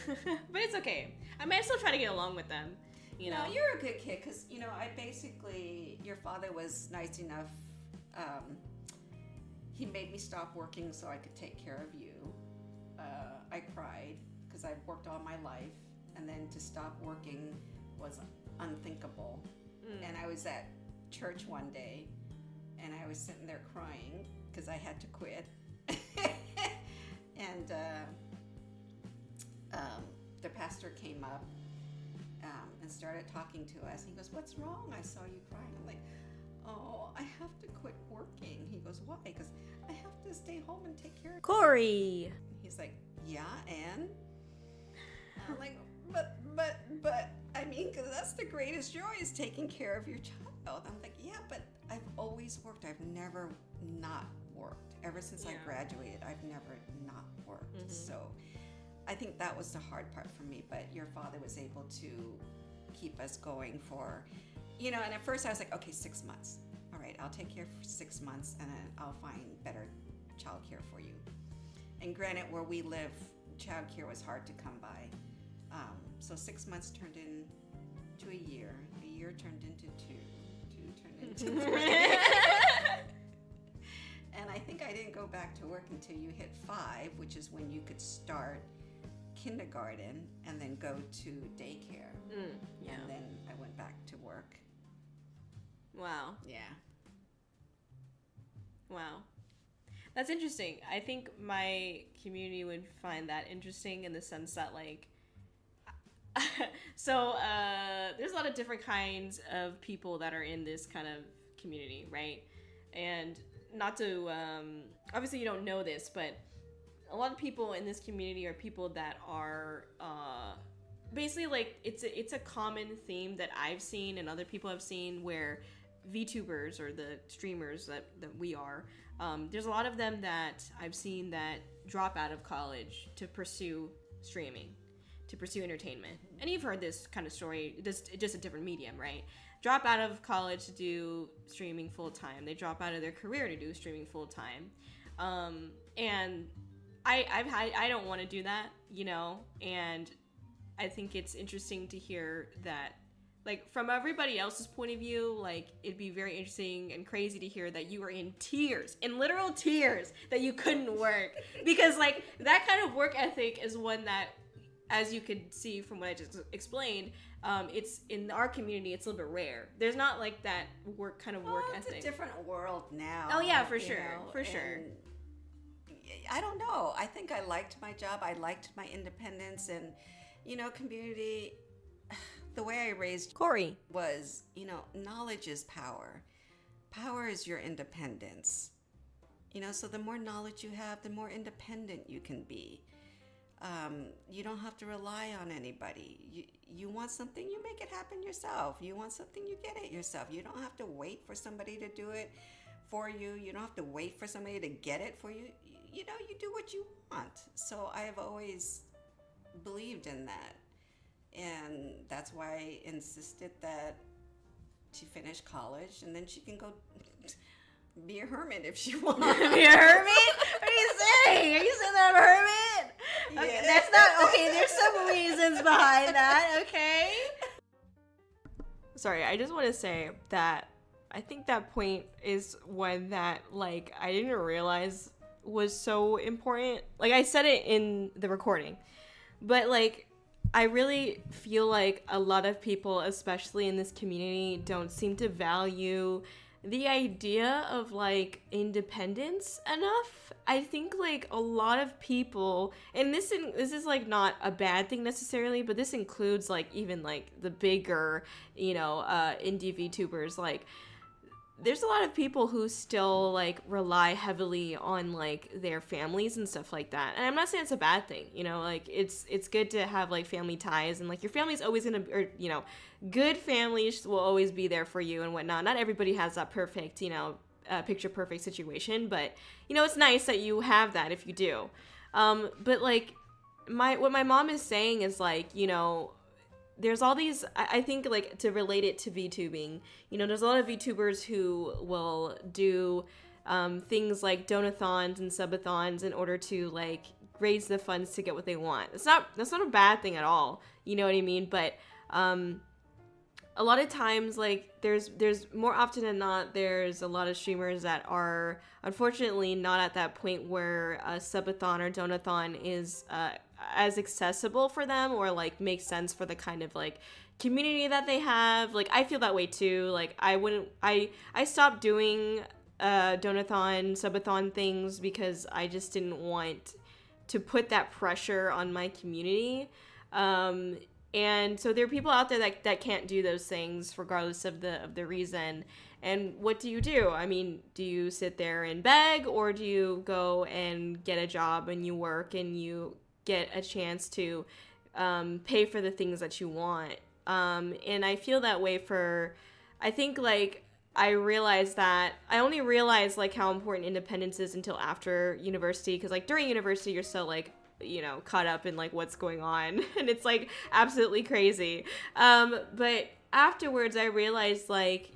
S1: But it's okay. I mean, I still try to get along with them.
S2: No, you're a good kid because your father was nice enough. He made me stop working so I could take care of you. I cried because I've worked all my life, and then to stop working was unthinkable. And I was at church one day, and I was sitting there crying because I had to quit. And the pastor came up, and started talking to us. He goes, "What's wrong? I saw you crying." I'm like, "Oh, I have to quit working." He goes, "Why?" Because I have to stay home and take care of
S1: Kōri.
S2: He's like, "Yeah, and?" I'm like, but, I mean, because that's the greatest joy is taking care of your child. I'm like, yeah, but I've always worked. I've never not worked. Ever since I graduated, I've never not worked.
S1: Mm-hmm.
S2: So I think that was the hard part for me, but your father was able to keep us going for, and at first I was like, okay, 6 months. All right, I'll take care for 6 months and then I'll find better childcare for you. And granted, where we live, childcare was hard to come by. So 6 months turned into a year turned into two turned into 3. And I think I didn't go back to work until you hit 5, which is when you could start kindergarten and then go to daycare. And then I went back to work.
S1: Wow.
S2: Yeah.
S1: Wow. That's interesting. I think my community would find that interesting in the sense that, like, there's a lot of different kinds of people that are in this kind of community, right? And not to, obviously you don't know this, but a lot of people in this community are people that are, basically, like, it's a common theme that I've seen and other people have seen where VTubers, or the streamers that we are, there's a lot of them that I've seen that drop out of college to pursue streaming, to pursue entertainment. And you've heard this kind of story, just a different medium, right? Drop out of college to do streaming full time. They drop out of their career to do streaming full time. And I don't want to do that, and I think it's interesting to hear that, like, from everybody else's point of view, like, it'd be very interesting and crazy to hear that you were in tears, in literal tears, that you couldn't work. Because, like, that kind of work ethic is one that, as you could see from what I just explained, it's in our community, it's a little bit rare. There's not, like, that work ethic.
S2: It's a different world now.
S1: Oh, yeah, for sure. For sure.
S2: I don't know. I think I liked my job. I liked my independence and, community. The way I raised
S1: Kōri
S2: was, knowledge is power. Power is your independence. So the more knowledge you have, the more independent you can be. You don't have to rely on anybody. You want something, you make it happen yourself. You want something, you get it yourself. You don't have to wait for somebody to do it for you. You don't have to wait for somebody to get it for you. You do what you want. So I have always believed in that. And that's why I insisted that she finish college and then she can go be a hermit if she wants.
S1: Be a hermit? What are you saying? Are you saying that I'm a hermit? Okay, that's not okay. There's some reasons behind that. Okay. Sorry, I just want to say that I think that point is one that, like, I didn't realize was so important. Like, I said it in the recording, but, like, I really feel like a lot of people, especially in this community, don't seem to value the idea of, like, independence enough. I think, like, a lot of people, and this is, like, not a bad thing necessarily, but this includes, like, even, like, the bigger, indie VTubers, like, there's a lot of people who still, like, rely heavily on, like, their families and stuff like that. And I'm not saying it's a bad thing, like, it's good to have, like, family ties, and, like, your family's always gonna, or, good families will always be there for you and whatnot. Not everybody has that perfect, picture perfect situation, but, it's nice that you have that if you do. But, like, what my mom is saying is, like, there's all these, I think, like, to relate it to VTubing, there's a lot of VTubers who will do things like donathons and subathons in order to, like, raise the funds to get what they want. That's not a bad thing at all, you know what I mean? But a lot of times, like, there's more often than not, there's a lot of streamers that are unfortunately not at that point where a subathon or donathon is as accessible for them, or, like, makes sense for the kind of, like, community that they have. Like, I feel that way too. Like, I stopped doing donathon, subathon things because I just didn't want to put that pressure on my community. And so there are people out there that can't do those things regardless of the reason. And what do you do? I mean, do you sit there and beg, or do you go and get a job and you work and you get a chance to pay for the things that you want? And I feel that way I think, like, I only realized, like, how important independence is until after university, because, like, during university, you're so, like, caught up in, like, what's going on, and it's, like, absolutely crazy. But afterwards, I realized, like,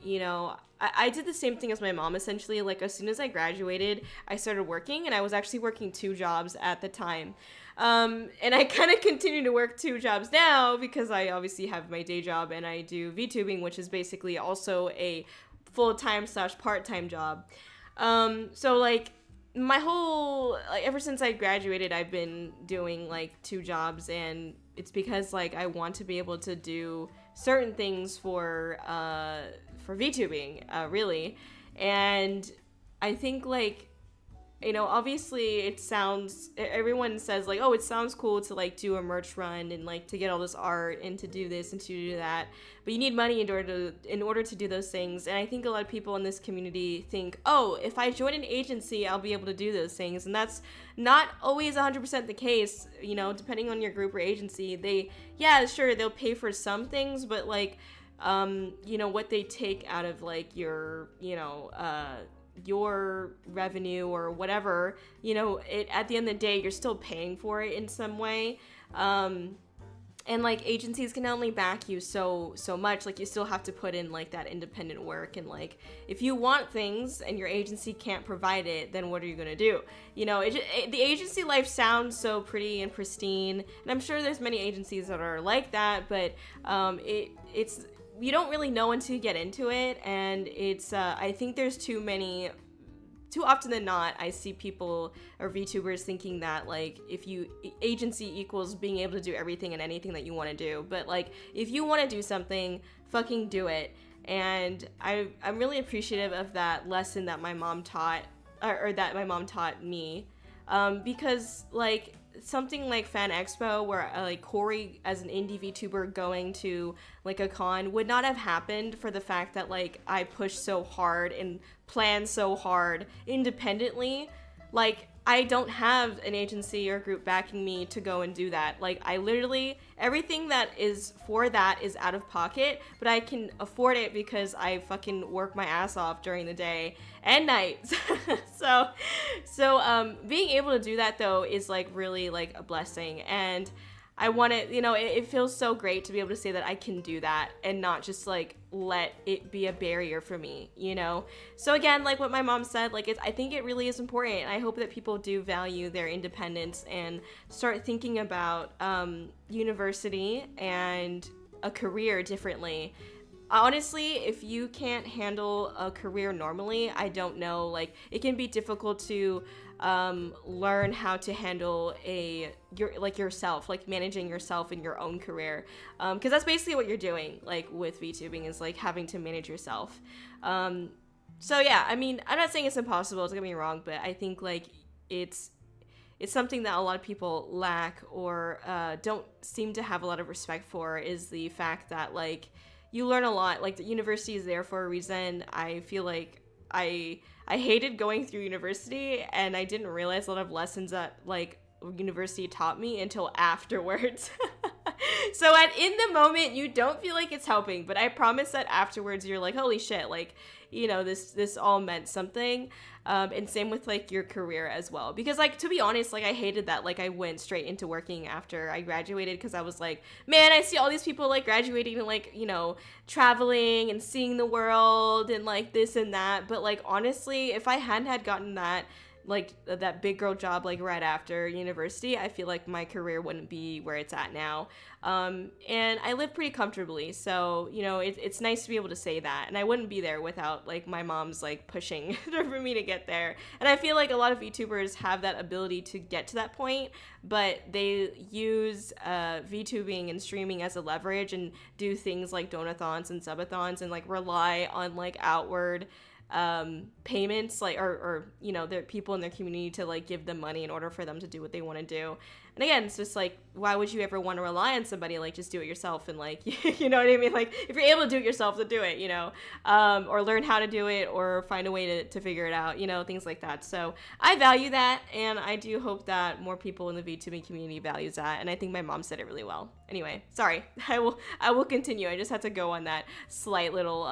S1: I did the same thing as my mom, essentially. Like, as soon as I graduated, I started working, and I was actually working 2 jobs at the time. And I kind of continue to work 2 jobs now, because I obviously have my day job, and I do VTubing, which is basically also a full-time / part-time job. So, like, my whole, like, ever since I graduated, I've been doing, like, 2 jobs, and it's because, like, I want to be able to do certain things for VTubing, really. And I think, like, obviously everyone says, like, oh, it sounds cool to, like, do a merch run and, like, to get all this art and to do this and to do that, but you need money in order to do those things. And I think a lot of people in this community think, oh, if I join an agency, I'll be able to do those things. And that's not always 100% the case, depending on your group or agency. They'll pay for some things, but, like, what they take out of, like, your revenue or whatever, at the end of the day, you're still paying for it in some way. And, like, agencies can only back you so much. Like, you still have to put in, like, that independent work. And, like, if you want things and your agency can't provide it, then what are you gonna do? The agency life sounds so pretty and pristine, and I'm sure there's many agencies that are like that, but it's you don't really know until you get into it. And it's I think there's too often than not, I see people or VTubers thinking that, like, agency equals being able to do everything and anything that you want to do. But, like, if you want to do something, fucking do it. And I'm really appreciative of that lesson that my mom taught, or that my mom taught me, because, like, something like Fan Expo, where, like, Kōri as an indie VTuber going to, like, a con would not have happened for the fact that, like, I pushed so hard and planned so hard independently. Like, I don't have an agency or group backing me to go and do that. Like, I literally, everything that is for that is out of pocket, but I can afford it because I fucking work my ass off during the day and night. So being able to do that, though, is, like, really, like, a blessing. And I want it, it feels so great to be able to say that I can do that and not just, like, let it be a barrier for me, So again, like what my mom said, like, I think it really is important, and I hope that people do value their independence and start thinking about university and a career differently. Honestly, if you can't handle a career normally, I don't know, like, it can be difficult to learn how to handle yourself, like, managing yourself in your own career, because that's basically what you're doing, like, with VTubing, is, like, having to manage yourself. So yeah, I mean, I'm not saying it's impossible, don't get me wrong, but I think, like, it's something that a lot of people lack or don't seem to have a lot of respect for, is the fact that, like, you learn a lot. Like, the university is there for a reason. I feel like I hated going through university, and I didn't realize a lot of lessons that, like, university taught me until afterwards. So in the moment, you don't feel like it's helping, but I promise that afterwards you're like, holy shit, like, this all meant something. And same with, like, your career as well, because, like, to be honest, like, I hated that, like, I went straight into working after I graduated, because I was like, man, I see all these people, like, graduating and, like, traveling and seeing the world and, like, this and that. But, like, honestly, if I hadn't had gotten that, like, that big girl job, like, right after university, I feel like my career wouldn't be where it's at now. And I live pretty comfortably, so, it's nice to be able to say that. And I wouldn't be there without, like, my mom's, like, pushing for me to get there. And I feel like a lot of VTubers have that ability to get to that point, but they use VTubing and streaming as a leverage and do things like donathons and subathons and, like, rely on, like, outward payments, like, or the people in their community to, like, give them money in order for them to do what they want to do. And again, it's just like, why would you ever want to rely on somebody? Like, just do it yourself, and like, you know what I mean? Like, if you're able to do it yourself, then do it, you know, or learn how to do it, or find a way to figure it out, you know, things like that. So I value that, and I do hope that more people in the VTubing community values that. And I think my mom said it really well. Anyway, sorry, I will continue. I just had to go on that slight little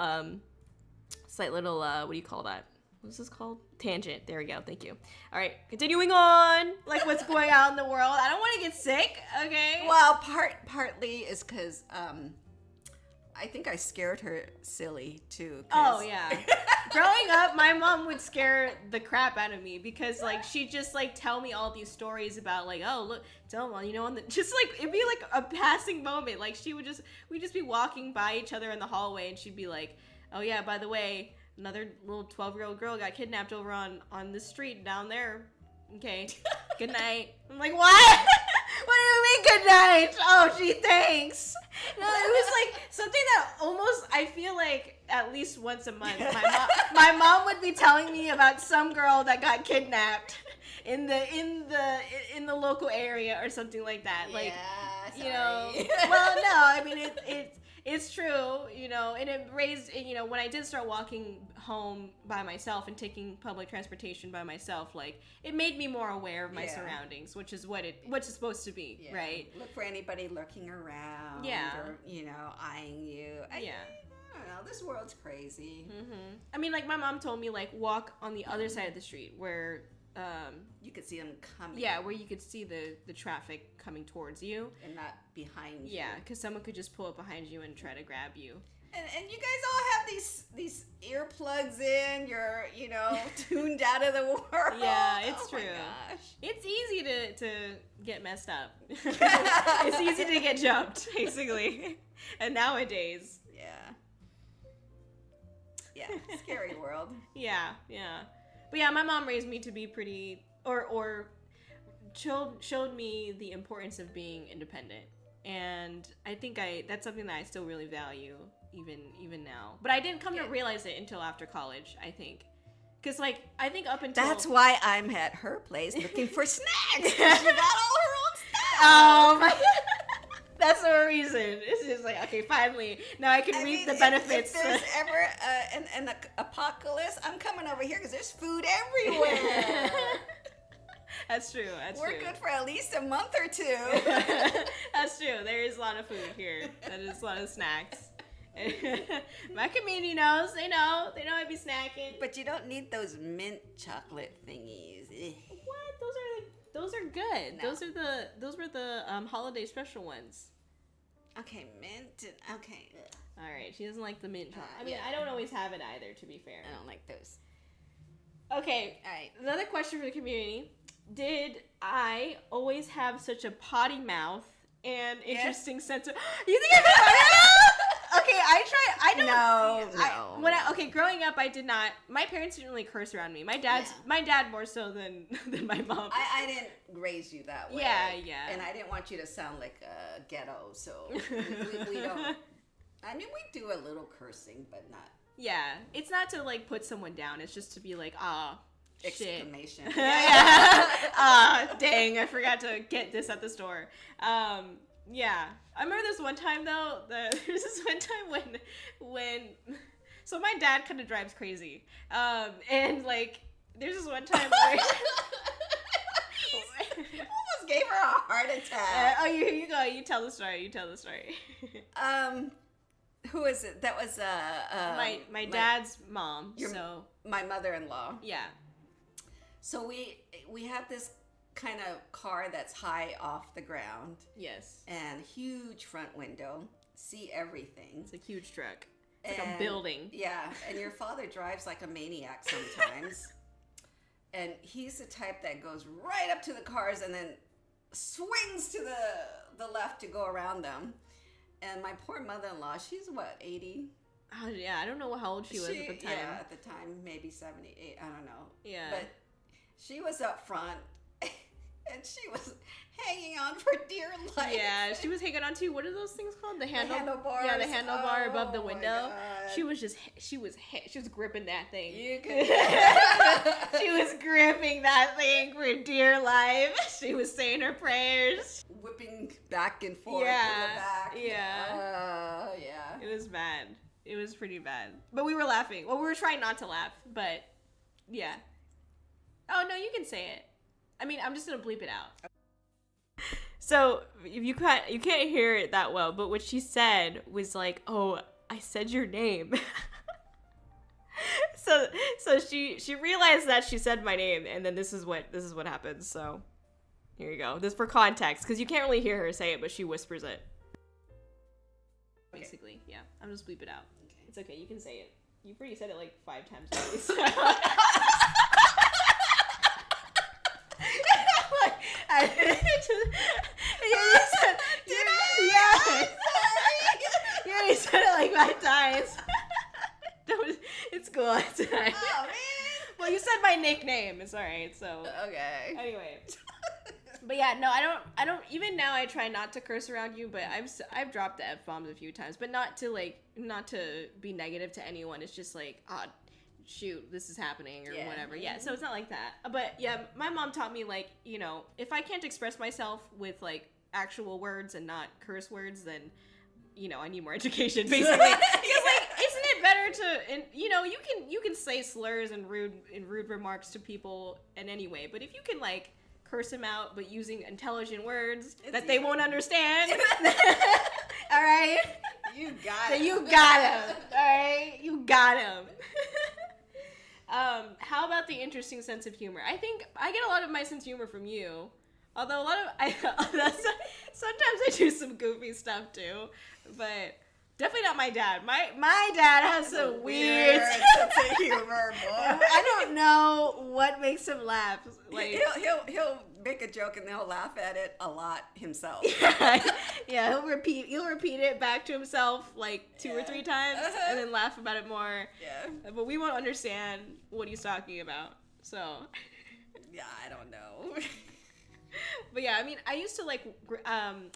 S1: what do you call that? What's this called? Tangent. There we go. Thank you. All right, continuing on. Like, what's going on in the world? I don't want to get sick. Okay.
S2: Well, partly is because I think I scared her silly too.
S1: Oh yeah. Growing up, my mom would scare the crap out of me because like she'd just like tell me all these stories about like, oh look, tell them, you know, just like it'd be like a passing moment. Like we'd just be walking by each other in the hallway, and she'd be like, oh yeah, by the way, another little 12-year-old girl got kidnapped over on the street down there. Okay, good night. I'm like, what? What do you mean good night? Oh, gee, thanks. No, it was like something that almost, I feel like at least once a month, my mom would be telling me about some girl that got kidnapped in the local area or something like that. Like,
S2: yeah,
S1: you know, well, no, I mean it's true, you know, and it raised, you know, when I did start walking home by myself and taking public transportation by myself, like, it made me more aware of my surroundings, which is what it's supposed to be, right?
S2: Look for anybody lurking around, or, you know, eyeing you. I don't know, this world's crazy.
S1: Mm-hmm. I mean, like, my mom told me, like, walk on the other side of the street where
S2: you could see them coming.
S1: Yeah, where you could see the traffic coming towards you.
S2: And not behind you.
S1: Yeah, because someone could just pull up behind you and try to grab you.
S2: And you guys all have these earplugs in. You're, you know, tuned out of the world.
S1: Yeah, it's true.
S2: My gosh.
S1: It's easy to get messed up. It's easy to get jumped, basically. And nowadays.
S2: Yeah, scary world.
S1: Yeah. But yeah, my mom raised me to be pretty, or showed me the importance of being independent, and I think that's something that I still really value even now. But I didn't come to realize it until after college, I think, because like I think up until
S2: that's why I'm at her place looking for snacks. She got all her own stuff.
S1: Oh my. That's the reason. It's just like, okay, finally, now I can reap the benefits.
S2: If there's ever an apocalypse, I'm coming over here because there's food everywhere.
S1: That's true.
S2: We're good for at least a month or two.
S1: That's true. There is a lot of food here. That is a lot of snacks. My community knows. They know I'd be snacking.
S2: But you don't need those mint chocolate thingies.
S1: What? Those are good.
S2: No.
S1: Those were the holiday special ones.
S2: Okay, mint. Okay.
S1: All right, she doesn't like the mint chocolate. I mean, I don't always have it either, to be fair.
S2: I don't like those.
S1: Okay, all right. Another question for the community: did I always have such a potty mouth and interesting sense of? You think I have a potty mouth? Okay, I don't. No. Growing up, I did not. My parents didn't really curse around me. My dad more so than my mom.
S2: I didn't raise you that way.
S1: Yeah.
S2: And I didn't want you to sound like a ghetto, so we don't. I mean, we do a little cursing, but not.
S1: Yeah, it's not to like put someone down. It's just to be like,
S2: exclamation.
S1: Shit. Dang, I forgot to get this at the store. Yeah, I remember this one time though. There's this one time when so my dad kind of drives crazy, and like there's this one time where
S2: almost gave her a heart attack.
S1: Here you go. You tell the story.
S2: Who is it? That was
S1: my dad's mom.
S2: My mother-in-law.
S1: Yeah.
S2: So we have this kind of car that's high off the ground.
S1: Yes.
S2: And huge front window. See everything.
S1: It's a huge truck. It's like a building.
S2: Yeah. And your father drives like a maniac sometimes. And he's the type that goes right up to the cars and then swings to the left to go around them. And my poor mother-in-law, she's what, 80?
S1: Oh, yeah. I don't know how old she was at the time.
S2: Yeah, at the time, maybe 78. I don't know.
S1: Yeah.
S2: But she was up front. And she was hanging on for dear life.
S1: Yeah, she was hanging on to, what are those things called? The handlebar.
S2: handlebars.
S1: Yeah, the handlebar above the window. She was gripping that thing.
S2: You could.
S1: She was gripping that thing for dear life. She was saying her prayers.
S2: Whipping back and forth in the back.
S1: Yeah.
S2: Yeah.
S1: It was bad. It was pretty bad. But we were laughing. Well, we were trying not to laugh, but yeah. Oh, no, you can say it. I mean, I'm just going to bleep it out. So, you can't hear it that well, but what she said was like, "Oh, I said your name." so she realized that she said my name, and then this is what happens. So, here you go. This for context, because you can't really hear her say it, but she whispers it. Okay. Basically, yeah. I'm just bleep it out. Okay. It's okay. You can say it. You've already said it like 5 times already. So. You already said it like 5 times. It's cool. It's all right.
S2: Oh, man.
S1: Well, you said my nickname. It's all right. So
S2: okay.
S1: Anyway. But yeah, no, I don't. Even now, I try not to curse around you. But I've dropped the F-bombs a few times. But not to be negative to anyone. It's just like, oh, shoot, this is happening or whatever. Yeah, so it's not like that. But yeah, my mom taught me, like, you know, if I can't express myself with like actual words and not curse words, then, you know, I need more education, basically. Because like, isn't it better to, and you know, you can say slurs and rude remarks to people in any way, but if you can like curse them out but using intelligent words that they won't understand, all right,
S2: you got it.
S1: You got him. All right, you got him. How about the interesting sense of humor? I think I get a lot of my sense of humor from you. Although sometimes I do some goofy stuff too, but definitely not my dad. My dad has some weird
S2: sense of humor, boy.
S1: I don't know what makes him laugh. Like
S2: he'll make a joke and he'll laugh at it a lot himself.
S1: Yeah, he'll repeat it back to himself like 2 or 3 times and then laugh about it more.
S2: Yeah.
S1: But we won't understand what he's talking about. So
S2: yeah, I don't know.
S1: But yeah, I mean, I used to like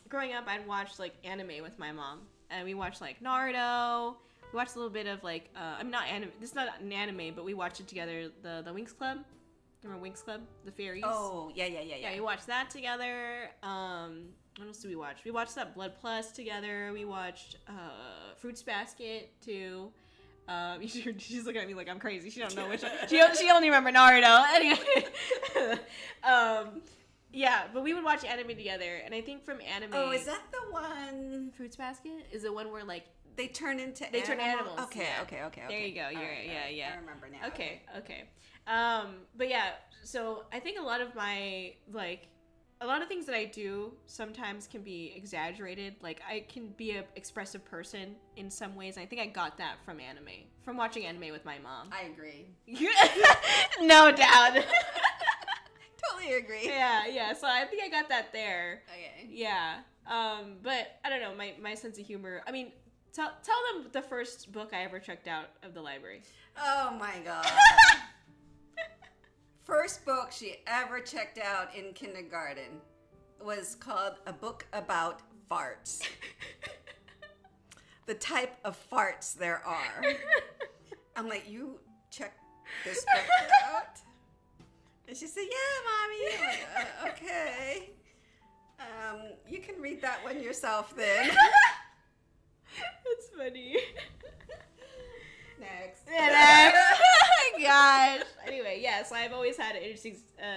S1: growing up, I'd watch like anime with my mom, and we watched like Naruto. We watched a little bit of like I'm not anime. This is not an anime, but we watched it together. The Winx Club. Remember Winx Club? The fairies.
S2: Oh yeah.
S1: Yeah, we watched that together. What else did we watch? We watched that Blood Plus together. We watched Fruits Basket too. She's looking at me like I'm crazy. She don't know which one. She only remember Naruto. Anyway. Yeah, but we would watch anime together, and I think from anime.
S2: Oh, is that the one?
S1: Fruits Basket? Is the one where like
S2: they turn into
S1: turn animals?
S2: Okay,
S1: yeah.
S2: Okay.
S1: There you go. You're
S2: right.
S1: yeah.
S2: I remember now.
S1: Okay. But yeah, so I think a lot of things that I do sometimes can be exaggerated. Like I can be an expressive person in some ways. And I think I got that from anime, from watching anime with my mom.
S2: I agree.
S1: No doubt.
S2: Totally agree.
S1: Yeah. So I think I got that there.
S2: Okay.
S1: Yeah. But I don't know, my sense of humor. I mean, tell them the first book I ever checked out of the library.
S2: Oh my god. First book she ever checked out in kindergarten was called A Book About Farts. The type of farts there are. I'm like, you check this book out? And she said, yeah, Mommy. Like, okay. You can read that one yourself then.
S1: That's funny.
S2: Next.
S1: Oh my gosh. Anyway, yeah, so I've always had an interesting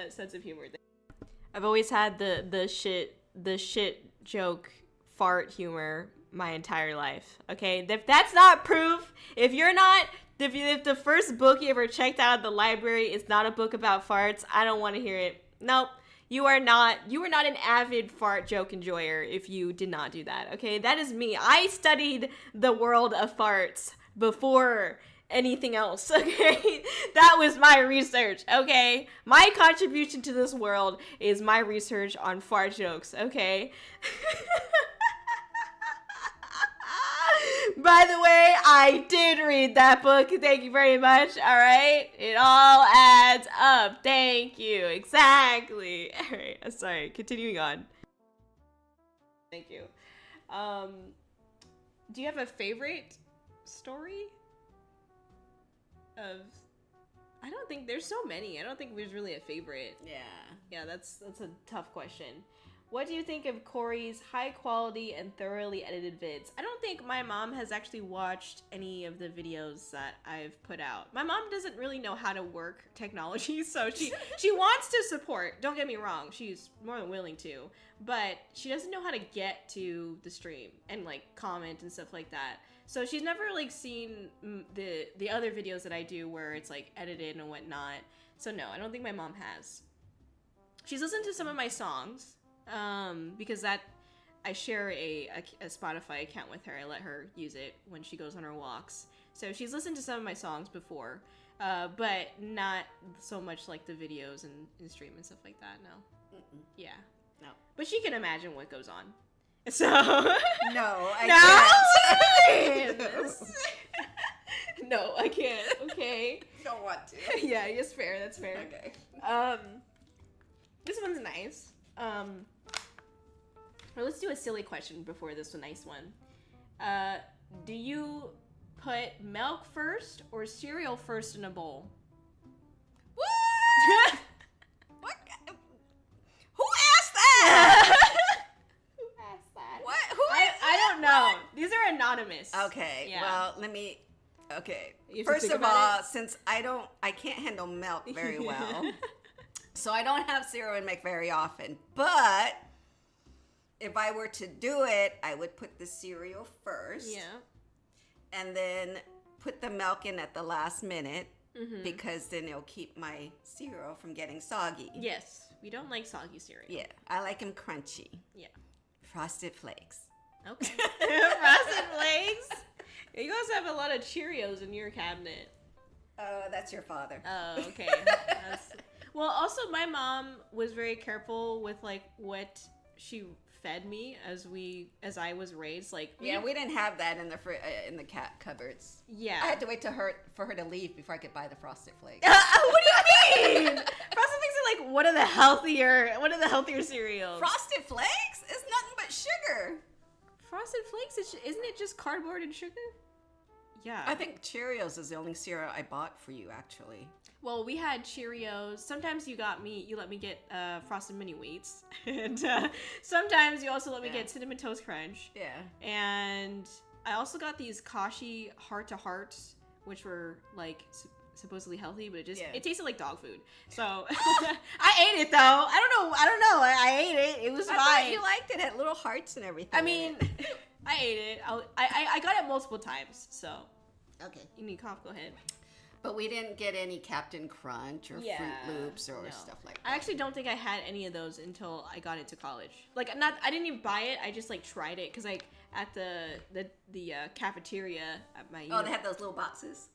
S1: sense of humor. I've always had the shit joke fart humor my entire life. Okay? If that's not proof, if the first book you ever checked out of the library is not a book about farts, I don't want to hear it. Nope. You are not an avid fart joke enjoyer if you did not do that, okay? That is me. I studied the world of farts before anything else, okay? That was my research, okay? My contribution to this world is my research on fart jokes, okay? By the way, I did read that book. Thank you very much. All right. It all adds up. Thank you. Exactly. All right. Sorry. Continuing on. Thank you. Do you have a favorite story I don't think there's so many. I don't think there's really a favorite.
S2: Yeah.
S1: That's a tough question. What do you think of Kōri's high quality and thoroughly edited vids? I don't think my mom has actually watched any of the videos that I've put out. My mom doesn't really know how to work technology, so she wants to support. Don't get me wrong, she's more than willing to, but she doesn't know how to get to the stream and like comment and stuff like that. So she's never like seen the other videos that I do where it's like edited and whatnot. So no, I don't think my mom has. She's listened to some of my songs. Because that I share a Spotify account with her. I let her use it when she goes on her walks. So she's listened to some of my songs before, but not so much like the videos and stream and stuff like that. No.
S2: Mm-mm.
S1: Yeah.
S2: No.
S1: But she can imagine what goes on. So.
S2: No, I can't.
S1: No, I can't. Okay.
S2: Don't want to.
S1: Yeah, it's fair. That's fair.
S2: Okay.
S1: This one's nice. Well, let's do a silly question before this nice one. Do you put milk first or cereal first in a bowl?
S2: What? What? Who asked that?
S1: Who asked that?
S2: What? Who?
S1: I don't know. These are anonymous.
S2: Okay.
S1: Yeah.
S2: Well, let me. Okay.
S1: You have to
S2: First
S1: think
S2: of
S1: about
S2: all,
S1: it?
S2: since I can't handle milk very well, so I don't have cereal and milk very often. But if I were to do it, I would put the cereal first.
S1: Yeah.
S2: And then put the milk in at the last minute,
S1: Mm-hmm.
S2: because then it'll keep my cereal from getting soggy.
S1: Yes. We don't like soggy cereal.
S2: Yeah. I like them crunchy.
S1: Yeah.
S2: Frosted Flakes.
S1: Okay. Frosted Flakes. You also have a lot of Cheerios in your cabinet.
S2: Oh, that's your father.
S1: Oh, okay. Well, also my mom was very careful with like what she fed me as I was raised. Like
S2: We didn't have that in the cat cupboards.
S1: yeah.
S2: I had to wait for her to leave before I could buy the Frosted Flakes.
S1: What do you mean? Frosted Flakes are like one of the healthier cereals.
S2: Frosted Flakes is nothing but sugar.
S1: Frosted Flakes isn't it just cardboard and sugar? Yeah.
S2: I think Cheerios is the only cereal I bought for you, actually.
S1: Well, we had Cheerios. Sometimes you let me get Frosted Mini Wheats, and sometimes you also let me get Cinnamon Toast Crunch.
S2: Yeah.
S1: And I also got these Kashi Heart to Hearts, which were like supposedly healthy, but it tasted like dog food. So I ate it though. I don't know. I ate it. It was fine.
S2: I thought you liked it. It had little hearts and everything.
S1: I mean, I ate it. I got it multiple times. So
S2: okay.
S1: you need cough? Go ahead.
S2: But we didn't get any Captain Crunch or Fruit Loops or stuff like that.
S1: I actually don't think I had any of those until I got into college. Like, I didn't even buy it. I just like tried it because like at the cafeteria at my.
S2: Oh, they had those little boxes.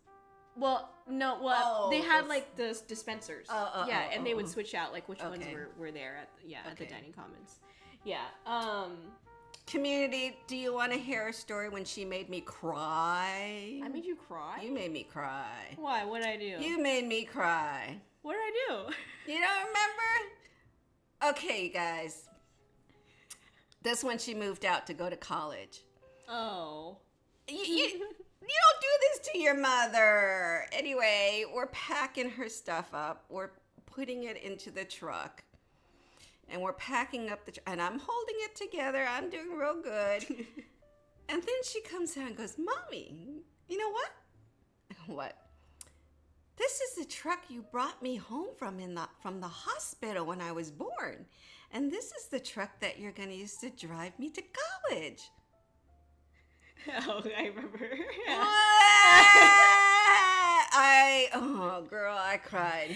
S1: Well, no. Well, they had like the dispensers. And they would switch out like which ones were there at the dining commons. Yeah.
S2: Community, do you want to hear a story when she made me cry?
S1: I made you cry?
S2: You made me cry.
S1: Why? What did I do?
S2: You made me cry.
S1: What did I do?
S2: You don't remember? Okay, you guys. This when she moved out to go to college.
S1: Oh.
S2: You don't do this to your mother. Anyway, we're packing her stuff up. We're putting it into the truck. And we're packing up and I'm holding it together. I'm doing real good. And then she comes down and goes, Mommy, you know what? What? This is the truck you brought me home from the hospital when I was born. And this is the truck that you're going to use to drive me to college.
S1: Oh, I remember.
S2: I cried.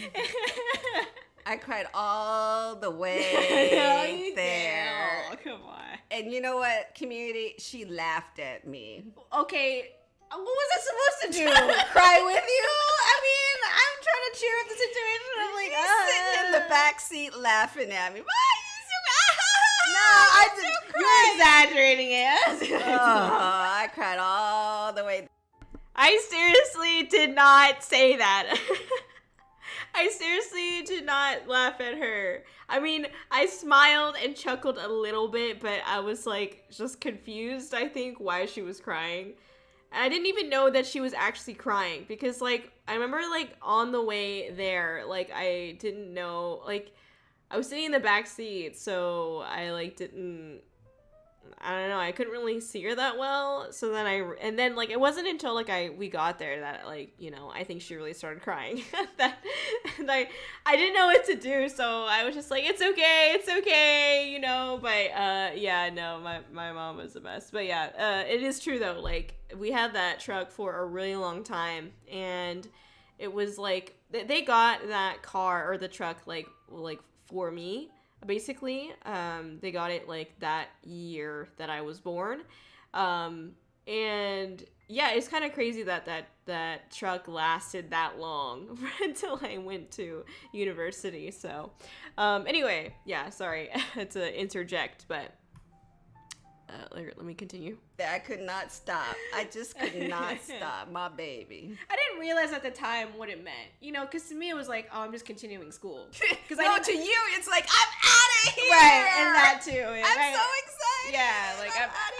S2: I cried all the way there.
S1: Oh, come on.
S2: And you know what, community? She laughed at me.
S1: Okay, what was I supposed to do? Cry with you? I mean, I'm trying to cheer up the situation. I'm like,
S2: sitting in the back seat laughing at me.
S1: You're exaggerating it.
S2: I cried all the way.
S1: I seriously did not say that. I seriously did not laugh at her. I mean, I smiled and chuckled a little bit, but I was like just confused, I think, why she was crying. And I didn't even know that she was actually crying because, like, I remember, like, on the way there, like, I didn't know, like, I was sitting in the back seat, so I, like, I don't know, I couldn't really see her that well, so then and then, like, it wasn't until, like, we got there that, like, you know, I think she really started crying, and I didn't know what to do, so I was just like, it's okay, you know, but, yeah, no, my mom was the best, but yeah, it is true, though, like, we had that truck for a really long time, and it was, like, they got that car, or the truck, like, for me, basically. They got it like that year that I was born. And yeah, it's kind of crazy that truck lasted that long until I went to university. So anyway, yeah, sorry to interject, but let me continue.
S2: I could not stop. I just could not stop. My baby.
S1: I didn't realize at the time what it meant, you know, because to me it was like, oh, I'm just continuing school. Because
S2: no, to you it's like, I'm out of here.
S1: Right, and that too. Yeah,
S2: I'm so excited.
S1: Yeah, like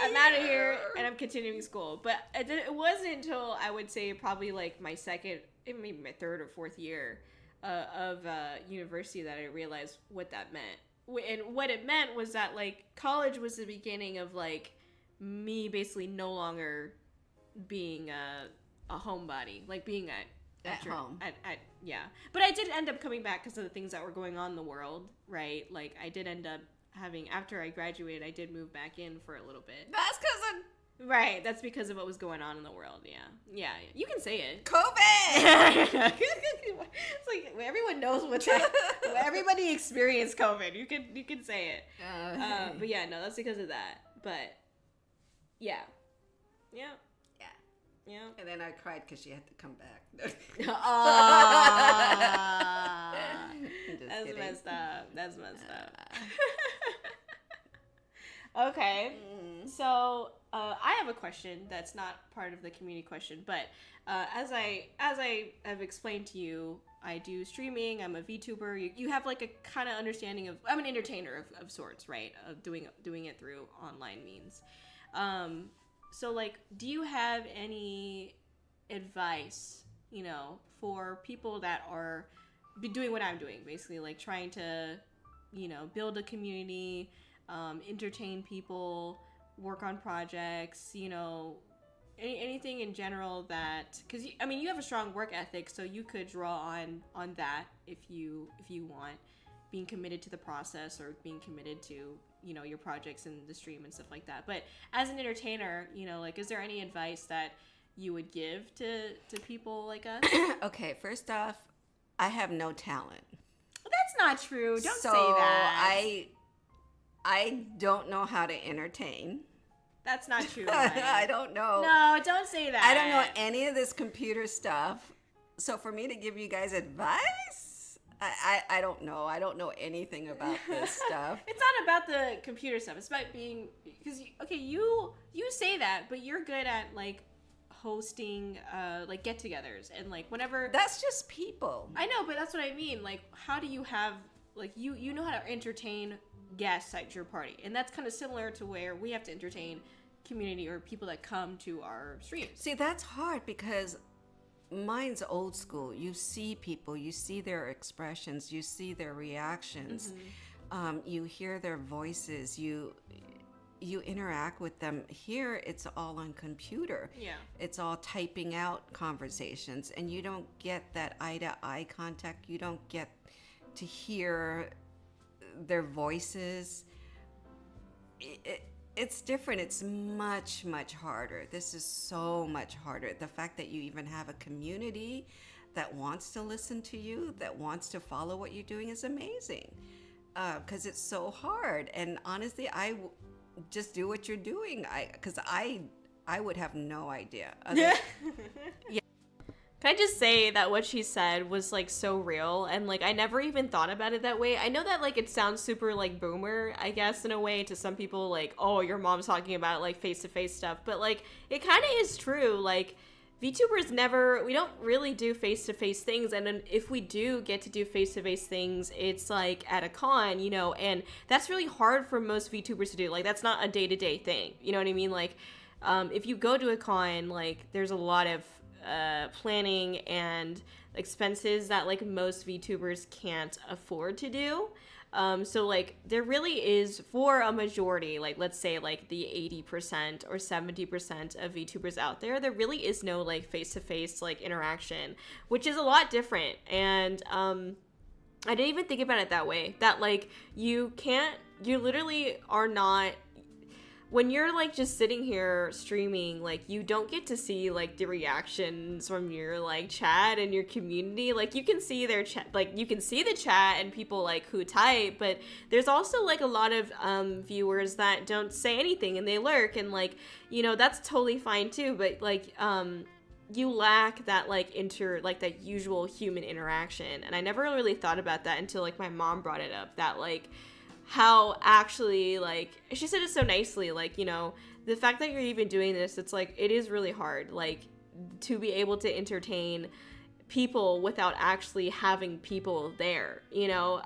S1: I'm out of here and I'm continuing school. But it wasn't until I would say probably like my second, maybe my third or fourth year of university that I realized what that meant. And what it meant was that, like, college was the beginning of, like, me basically no longer being a homebody, like being
S2: at home.
S1: Yeah. But I did end up coming back because of the things that were going on in the world, right? Like, I did end up having, after I graduated, I did move back in for a little bit.
S2: That's because of...
S1: Right, that's because of what was going on in the world, yeah. You can say it.
S2: COVID!
S1: It's like, everyone knows everybody experienced COVID. You can say it. But yeah, no, that's because of that. But, yeah.
S2: And then I cried because she had to come back.
S1: That's messed up. Okay, so I have a question that's not part of the community question, but as I have explained to you, I do streaming. I'm a VTuber. You have like a kind of understanding of, I'm an entertainer of sorts, right? Of doing it through online means. So like, do you have any advice, you know, for people that are doing what I'm doing, basically like trying to, you know, build a community, entertain people, work on projects, you know, anything in general that, because I mean you have a strong work ethic, so you could draw on that if you want, being committed to the process or being committed to, you know, your projects and the stream and stuff like that. But as an entertainer, you know, like, is there any advice that you would give to people like us?
S2: Okay, first off, I have no talent.
S1: That's not true. Don't
S2: say
S1: that.
S2: I don't know how to entertain.
S1: That's not true. Right?
S2: I don't know.
S1: No, don't say that.
S2: I don't know any of this computer stuff. So for me to give you guys advice, I don't know. I don't know anything about this stuff.
S1: It's not about the computer stuff. It's about being, because you say that, but you're good at like hosting like get-togethers and like whenever.
S2: That's just people.
S1: I know, but that's what I mean. Like, how do you have like you know how to entertain guests at your party, and that's kind of similar to where we have to entertain community or people that come to our streams.
S2: See, that's hard because mine's old school. You see people, you see their expressions, you see their reactions, you hear their voices, you interact with them. Here it's all on computer.
S1: Yeah,
S2: it's all typing out conversations, and you don't get that eye-to-eye contact. You don't get to hear their voices. It's different. It's much, much harder. This is so much harder. The fact that you even have a community that wants to listen to you, that wants to follow what you're doing is amazing, because it's so hard. And honestly, I just do what you're doing, because I would have no idea. Yeah.
S1: Can I just say that what she said was, like, so real, and, like, I never even thought about it that way. I know that, like, it sounds super, like, boomer, I guess, in a way, to some people, like, oh, your mom's talking about, like, face-to-face stuff, but, like, it kind of is true. Like, VTubers we don't really do face-to-face things, and then if we do get to do face-to-face things, it's, like, at a con, you know, and that's really hard for most VTubers to do. Like, that's not a day-to-day thing, you know what I mean? Like, if you go to a con, like there's a lot of planning and expenses that like most VTubers can't afford to do. So like there really is, for a majority, like let's say like the 80% or 70% of VTubers out there, there really is no like face-to-face like interaction, which is a lot different. And I didn't even think about it that way, that like you literally are not, when you're like just sitting here streaming, like you don't get to see like the reactions from your like chat and your community. Like you can see their chat, like you can see the chat and people like who type, but there's also like a lot of viewers that don't say anything and they lurk, and like, you know, that's totally fine too, but like you lack that like that usual human interaction. And I never really thought about that until like my mom brought it up, that like how actually, like, she said it so nicely, like, you know, the fact that you're even doing this, it's like, it is really hard, like, to be able to entertain people without actually having people there, you know.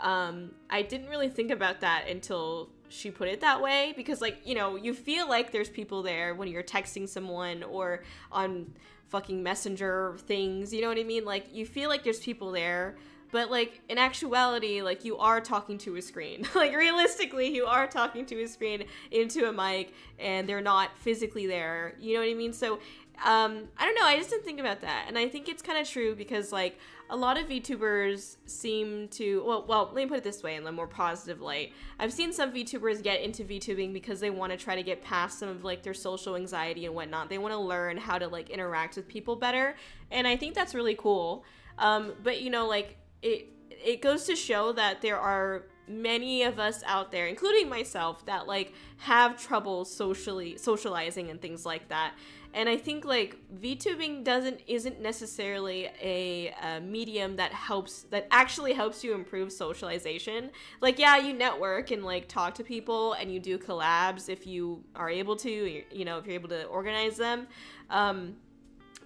S1: I didn't really think about that until she put it that way, because like, you know, you feel like there's people there when you're texting someone or on fucking messenger things, you know what I mean? Like, you feel like there's people there, but like in actuality, like you are talking to a screen. Like realistically, you are talking to a screen into a mic, and they're not physically there. You know what I mean? So I don't know. I just didn't think about that, and I think it's kind of true, because like a lot of VTubers seem to, well, let me put it this way in a more positive light. I've seen some VTubers get into VTubing because they want to try to get past some of like their social anxiety and whatnot. They want to learn how to like interact with people better, and I think that's really cool. But you know, like it goes to show that there are many of us out there, including myself, that like have trouble socializing and things like that. And I think like VTubing isn't necessarily a medium that actually helps you improve socialization. Like, yeah, you network and like talk to people, and you do collabs if you are able to, you know, if you're able to organize them.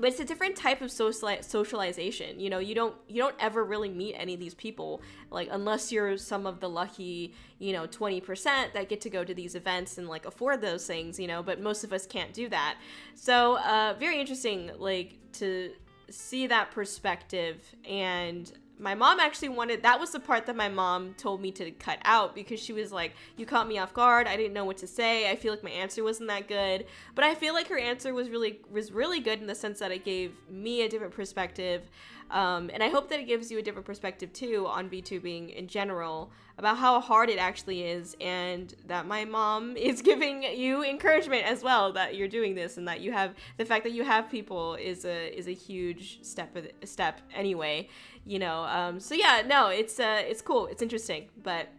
S1: But it's a different type of socialization. You know, you don't ever really meet any of these people, like, unless you're some of the lucky, you know, 20% that get to go to these events and like afford those things, you know, but most of us can't do that. So very interesting, like, to see that perspective. And my mom actually that was the part that my mom told me to cut out, because she was like, you caught me off guard. I didn't know what to say. I feel like my answer wasn't that good. But I feel like her answer was really good, in the sense that it gave me a different perspective. And I hope that it gives you a different perspective too on VTubing in general, about how hard it actually is, and that my mom is giving you encouragement as well, that you're doing this, and that you have the fact that you have people is a huge step anyway, you know. So yeah, no, it's cool, it's interesting. But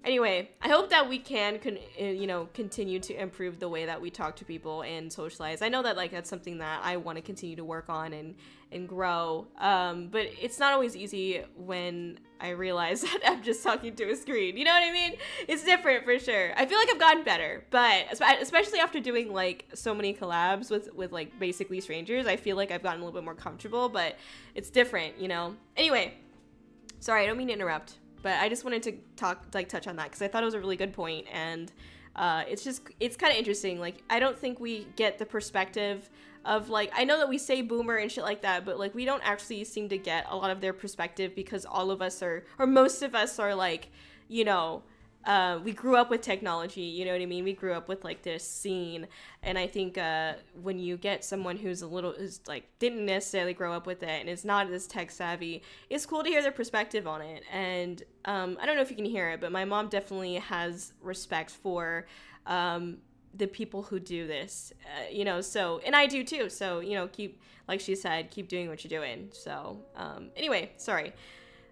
S1: anyway, I hope that we can you know, continue to improve the way that we talk to people and socialize. I know that like that's something that I want to continue to work on and grow. But it's not always easy when I realize that I'm just talking to a screen. You know what I mean? It's different for sure. I feel like I've gotten better, but especially after doing like so many collabs with like basically strangers, I feel like I've gotten a little bit more comfortable, but it's different, you know? Anyway, sorry, I don't mean to interrupt, but I just wanted to touch on that, because I thought it was a really good point. And it's kind of interesting. Like, I don't think we get the perspective of, like, I know that we say boomer and shit like that, but like we don't actually seem to get a lot of their perspective, because all of us or most of us are like, you know, we grew up with technology, you know what I mean? We grew up with like this scene. And I think when you get someone who's like didn't necessarily grow up with it and is not as tech savvy, it's cool to hear their perspective on it. And I don't know if you can hear it, but my mom definitely has respect for the people who do this, you know, so, and I do too. So, you know, like she said, keep doing what you're doing. So anyway, sorry,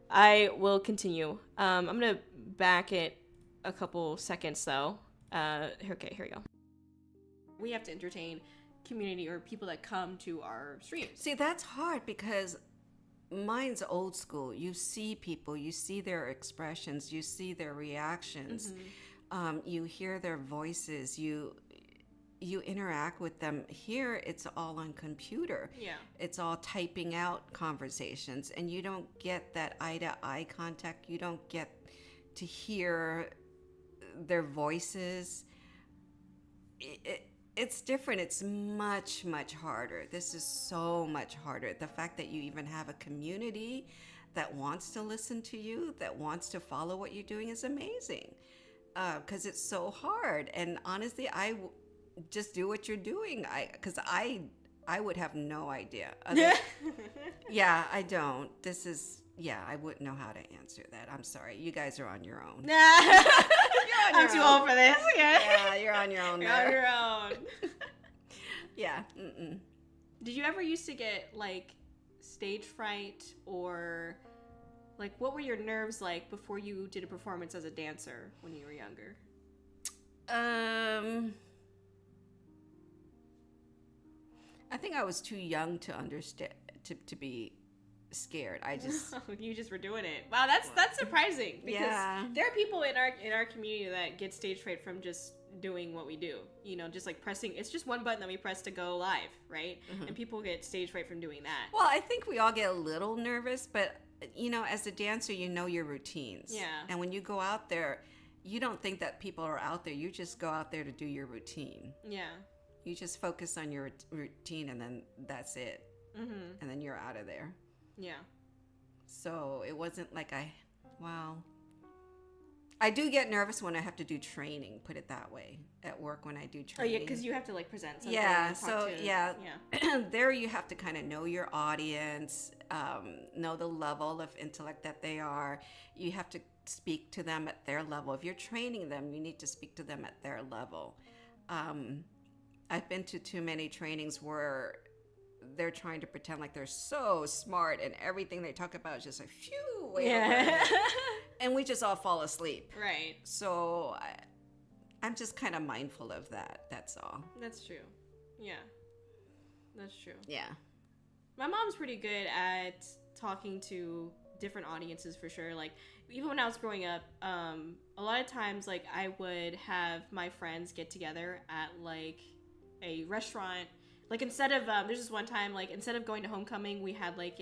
S1: I will continue. I'm gonna back it a couple seconds though. Okay, here we go. We have to entertain community or people that come to our streams.
S2: See, that's hard, because mine's old school. You see people, you see their expressions, you see their reactions, you hear their voices, you interact with them. Here it's all on computer.
S1: Yeah,
S2: it's all typing out conversations, and you don't get that eye-to-eye contact. You don't get to hear their voices. it's different. It's much, much harder. This is so much harder. The fact that you even have a community that wants to listen to you, that wants to follow what you're doing is amazing. Because it's so hard. And honestly, just do what you're doing. Because I would have no idea. Yeah, I don't. I wouldn't know how to answer that. I'm sorry. You guys are on your own.
S1: I'm too old for this.
S2: Yeah, you're on your own.
S1: You're on your own.
S2: Yeah. Mm-mm.
S1: Did you ever used to get like stage fright, or like what were your nerves like before you did a performance as a dancer when you were younger?
S2: I think I was too young to understand to be scared.
S1: You just were doing it. Wow, that's surprising, because there are people in our community that get stage fright from just doing what we do. You know, just like pressing. It's just one button that we press to go live, right? Mm-hmm. And people get stage fright from doing that.
S2: Well, I think we all get a little nervous, but you know, as a dancer, you know your routines.
S1: Yeah.
S2: And when you go out there, you don't think that people are out there. You just go out there to do your routine. Yeah. You just focus on your routine, and then that's it. Mm-hmm. And then you're out of there. Yeah. So it wasn't like I do get nervous when I have to do training, put it that way, at work when I do training.
S1: Oh, yeah, because you have to like present something.
S2: Yeah, there you have to kind of know your audience, know the level of intellect that they are. You have to speak to them at their level. If you're training them, you need to speak to them at their level. I've been to too many trainings where they're trying to pretend like they're so smart and everything they talk about is just like, phew, way over. And we just all fall asleep. Right. So I'm just kind of mindful of that. That's all.
S1: That's true. Yeah. That's true.
S2: Yeah.
S1: My mom's pretty good at talking to different audiences for sure. Like, even when I was growing up, a lot of times, like, I would have my friends get together at, like, a restaurant. Like, instead of, there's this one time, like, instead of going to homecoming, we had, like,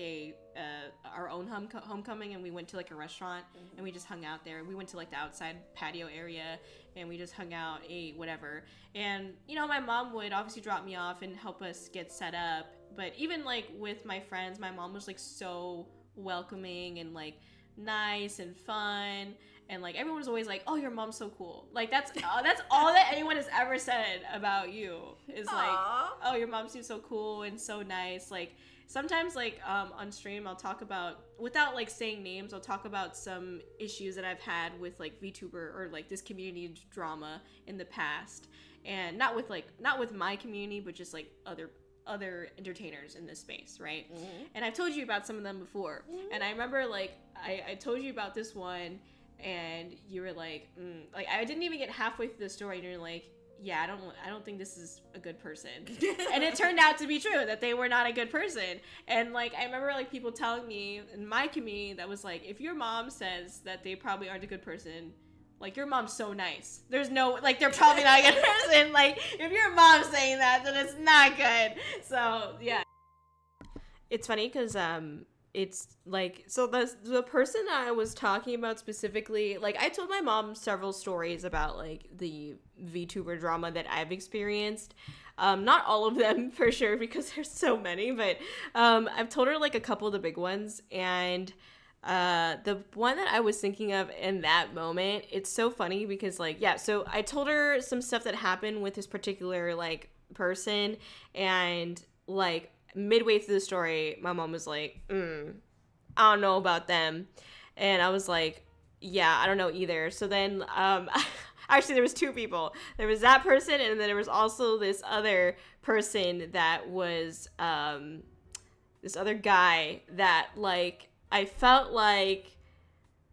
S1: our own homecoming, and we went to, like, a restaurant, and we just hung out there. We went to, like, the outside patio area, and we just hung out, ate, whatever. And, you know, my mom would obviously drop me off and help us get set up. But even, like, with my friends, my mom was, like, so welcoming and, like, nice and fun. And, like, everyone was always like, oh, your mom's so cool. Like, that's all that anyone has ever said about you is, like, oh, your mom seems so cool and so nice. Like, sometimes, like, on stream, I'll talk about, without, like, saying names, I'll talk about some issues that I've had with, like, VTuber or, like, this community drama in the past. And not with my community, but just, like, other entertainers in this space, right? Mm-hmm. And I've told you about some of them before. Mm-hmm. And I remember, like, I told you about this one, and you were like, like, I didn't even get halfway through the story, and you're like, yeah, I don't think this is a good person. And it turned out to be true, that they were not a good person. And, like, I remember, like, people telling me in my community that was like, if your mom says that they probably aren't a good person, like, your mom's so nice. There's no, like, they're probably not a good person. Like, if your mom's saying that, then it's not good. So, yeah. It's funny because, it's like, so the person I was talking about specifically, like, I told my mom several stories about, like, the VTuber drama that I've experienced. Not all of them for sure, because there's so many, but I've told her, like, a couple of the big ones. And the one that I was thinking of in that moment, it's so funny because, like, yeah, so I told her some stuff that happened with this particular, like, person, and, like, midway through the story, my mom was like, I don't know about them. And I was like, yeah, I don't know either. So then, actually, there was two people. There was that person, and then there was also this other person that was, this other guy that, like, I felt like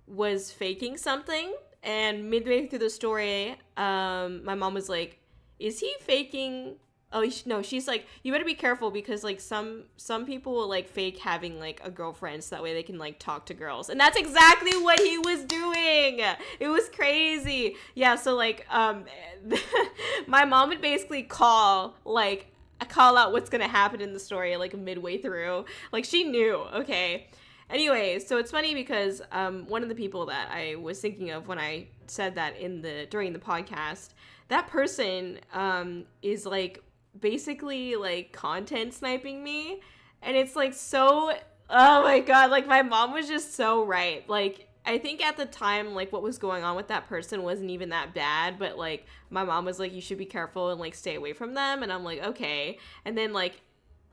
S1: was faking something. And midway through the story, my mom was like, is he faking? Oh, no, she's like, you better be careful, because, like, some people will, like, fake having, like, a girlfriend so that way they can, like, talk to girls. And that's exactly what he was doing. It was crazy. Yeah, so, like, my mom would basically call out what's gonna happen in the story, like, midway through. Like, she knew, okay? Anyway, so it's funny because one of the people that I was thinking of when I said that during the podcast, that person is like basically like content sniping me, and it's like so, oh my god, like my mom was just so right. Like I think at the time, like what was going on with that person wasn't even that bad, but like my mom was like, you should be careful and like stay away from them, and I'm like, okay. And then like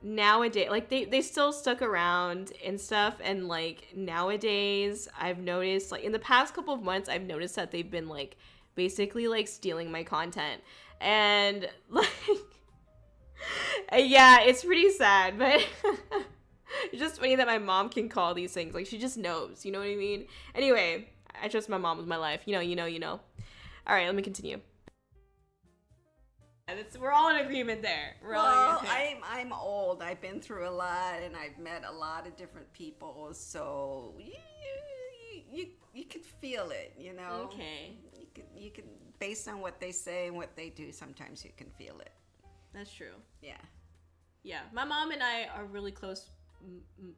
S1: nowadays, like they still stuck around and stuff, and like nowadays I've noticed, like in the past couple of months, I've noticed that they've been like basically like stealing my content, and like yeah, it's pretty sad, but it's just funny that my mom can call these things, like she just knows, you know what I mean? Anyway, I trust my mom with my life, you know. All right, let me continue. We're all in agreement there.
S2: I'm old. I've been through a lot, and I've met a lot of different people. So you can feel it, you know.
S1: Okay.
S2: You can based on what they say and what they do. Sometimes you can feel it.
S1: That's true.
S2: Yeah.
S1: Yeah. My mom and I are really close,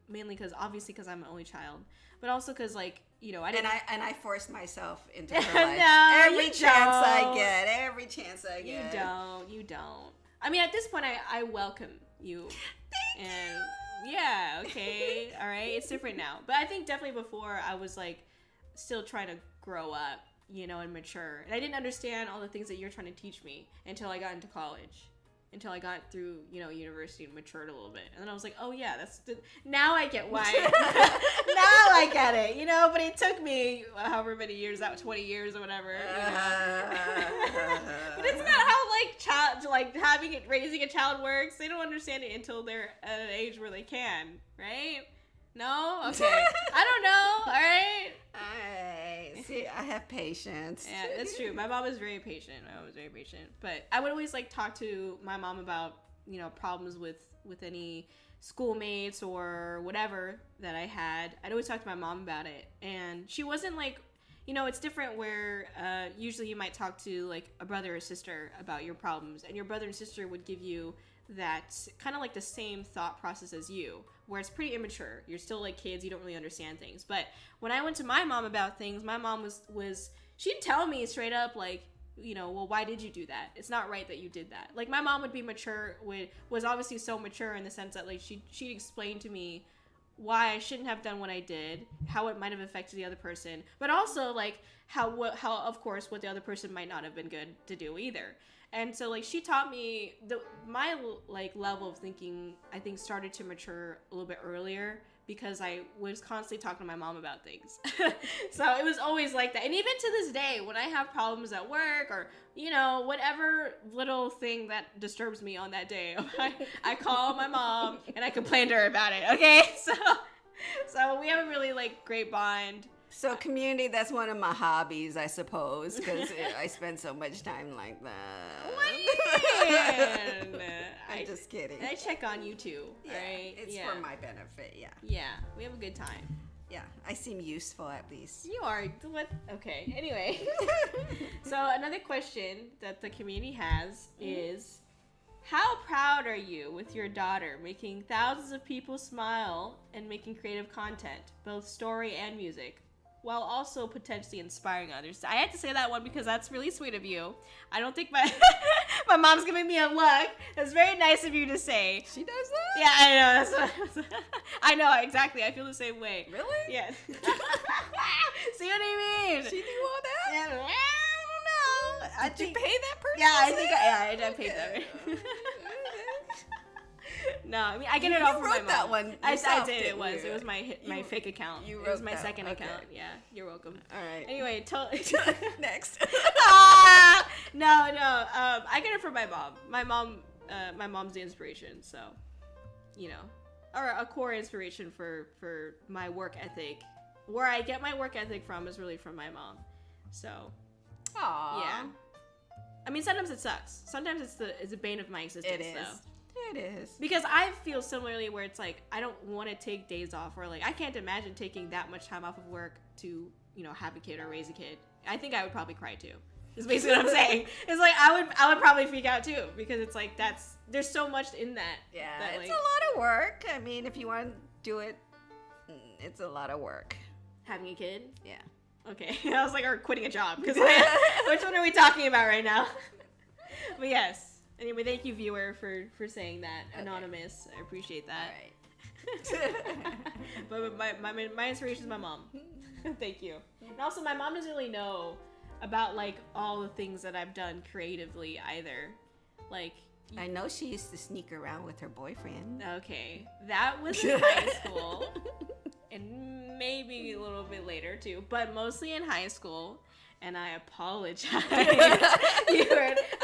S1: mainly because I'm an only child, but also because like, you know, I didn't.
S2: And I forced myself into her life.
S1: No,
S2: every chance I get.
S1: You don't. I mean, at this point, I welcome you.
S2: Thank you.
S1: Yeah, okay, all right. It's different now, but I think definitely before I was like still trying to grow up, you know, and mature, and I didn't understand all the things that you're trying to teach me until I got into college. Until I got through, you know, university and matured a little bit. And then I was like, oh yeah, now I get why. Now I get it, you know, but it took me however many years, 20 years or whatever. You know? But it's not how raising a child works. They don't understand it until they're at an age where they can, right? No? Okay. I don't know, all right?
S2: See, I have patience.
S1: Yeah, that's true. My mom is very patient. But I would always like talk to my mom about, you know, problems with any schoolmates or whatever that I had. I'd always talk to my mom about it. And she wasn't like, you know, it's different where usually you might talk to like a brother or sister about your problems, and your brother and sister would give you that kind of like the same thought process as you, where it's pretty immature. You're still like kids, you don't really understand things. But when I went to my mom about things, my mom was she'd tell me straight up, like, you know, well, why did you do that? It's not right that you did that. Like my mom would be mature, was obviously so mature in the sense that like she'd explain to me why I shouldn't have done what I did, how it might have affected the other person, but also like how of course what the other person might not have been good to do either. And so like she taught me my like level of thinking, I think, started to mature a little bit earlier because I was constantly talking to my mom about things. So it was always like that. And even to this day, when I have problems at work or, you know, whatever little thing that disturbs me on that day, I call my mom and I complain to her about it. Okay. So we have a really like great bond.
S2: So community, that's one of my hobbies, I suppose, because I spend so much time like that.
S1: What?
S2: I'm just kidding.
S1: I check on you too, right?
S2: It's for my benefit, yeah.
S1: Yeah, we have a good time.
S2: Yeah, I seem useful at least.
S1: You are. What? Okay, anyway. So another question that the community has is, how proud are you with your daughter making thousands of people smile and making creative content, both story and music, while also potentially inspiring others? I had to say that one because that's really sweet of you. I don't think my mom's giving me a look. That's very nice of you to say.
S2: She does that?
S1: Yeah, I know. I know, exactly. I feel the same way.
S2: Really?
S1: Yeah. See what I mean?
S2: She knew all that?
S1: Yeah, I don't know.
S2: Did you pay that person?
S1: Yeah, I paid that. No, I mean I get it all from my mom.
S2: You wrote that one yourself,
S1: I did. It was my fake account. It was my second account. Yeah, you're welcome.
S2: All right.
S1: Anyway,
S2: next.
S1: No. I get it from my mom. My mom's the inspiration. So, you know, or a core inspiration for my work ethic. Where I get my work ethic from is really from my mom. So,
S2: Aww.
S1: Yeah. I mean, sometimes it sucks. Sometimes it's a bane of my existence.
S2: It is.
S1: Though.
S2: It is.
S1: Because I feel similarly where it's like, I don't want to take days off, or like, I can't imagine taking that much time off of work to, you know, have a kid or raise a kid. I think I would probably cry too. Is basically what I'm saying. It's like, I would probably freak out too, because it's like, there's so much in that.
S2: Yeah,
S1: that,
S2: it's
S1: like,
S2: a lot of work. I mean, if you want to do it, it's a lot of work.
S1: Having a kid?
S2: Yeah.
S1: Okay. I was like, or quitting a job, because which one are we talking about right now? But yes. Anyway, thank you, viewer, for saying that. Okay. Anonymous. I appreciate that.
S2: All right.
S1: But my inspiration is my mom. Thank you. And also, my mom doesn't really know about, like, all the things that I've done creatively either. Like,
S2: I know she used to sneak around with her boyfriend.
S1: Okay. That was in high school. And maybe a little bit later, too. But mostly in high school. And I apologize.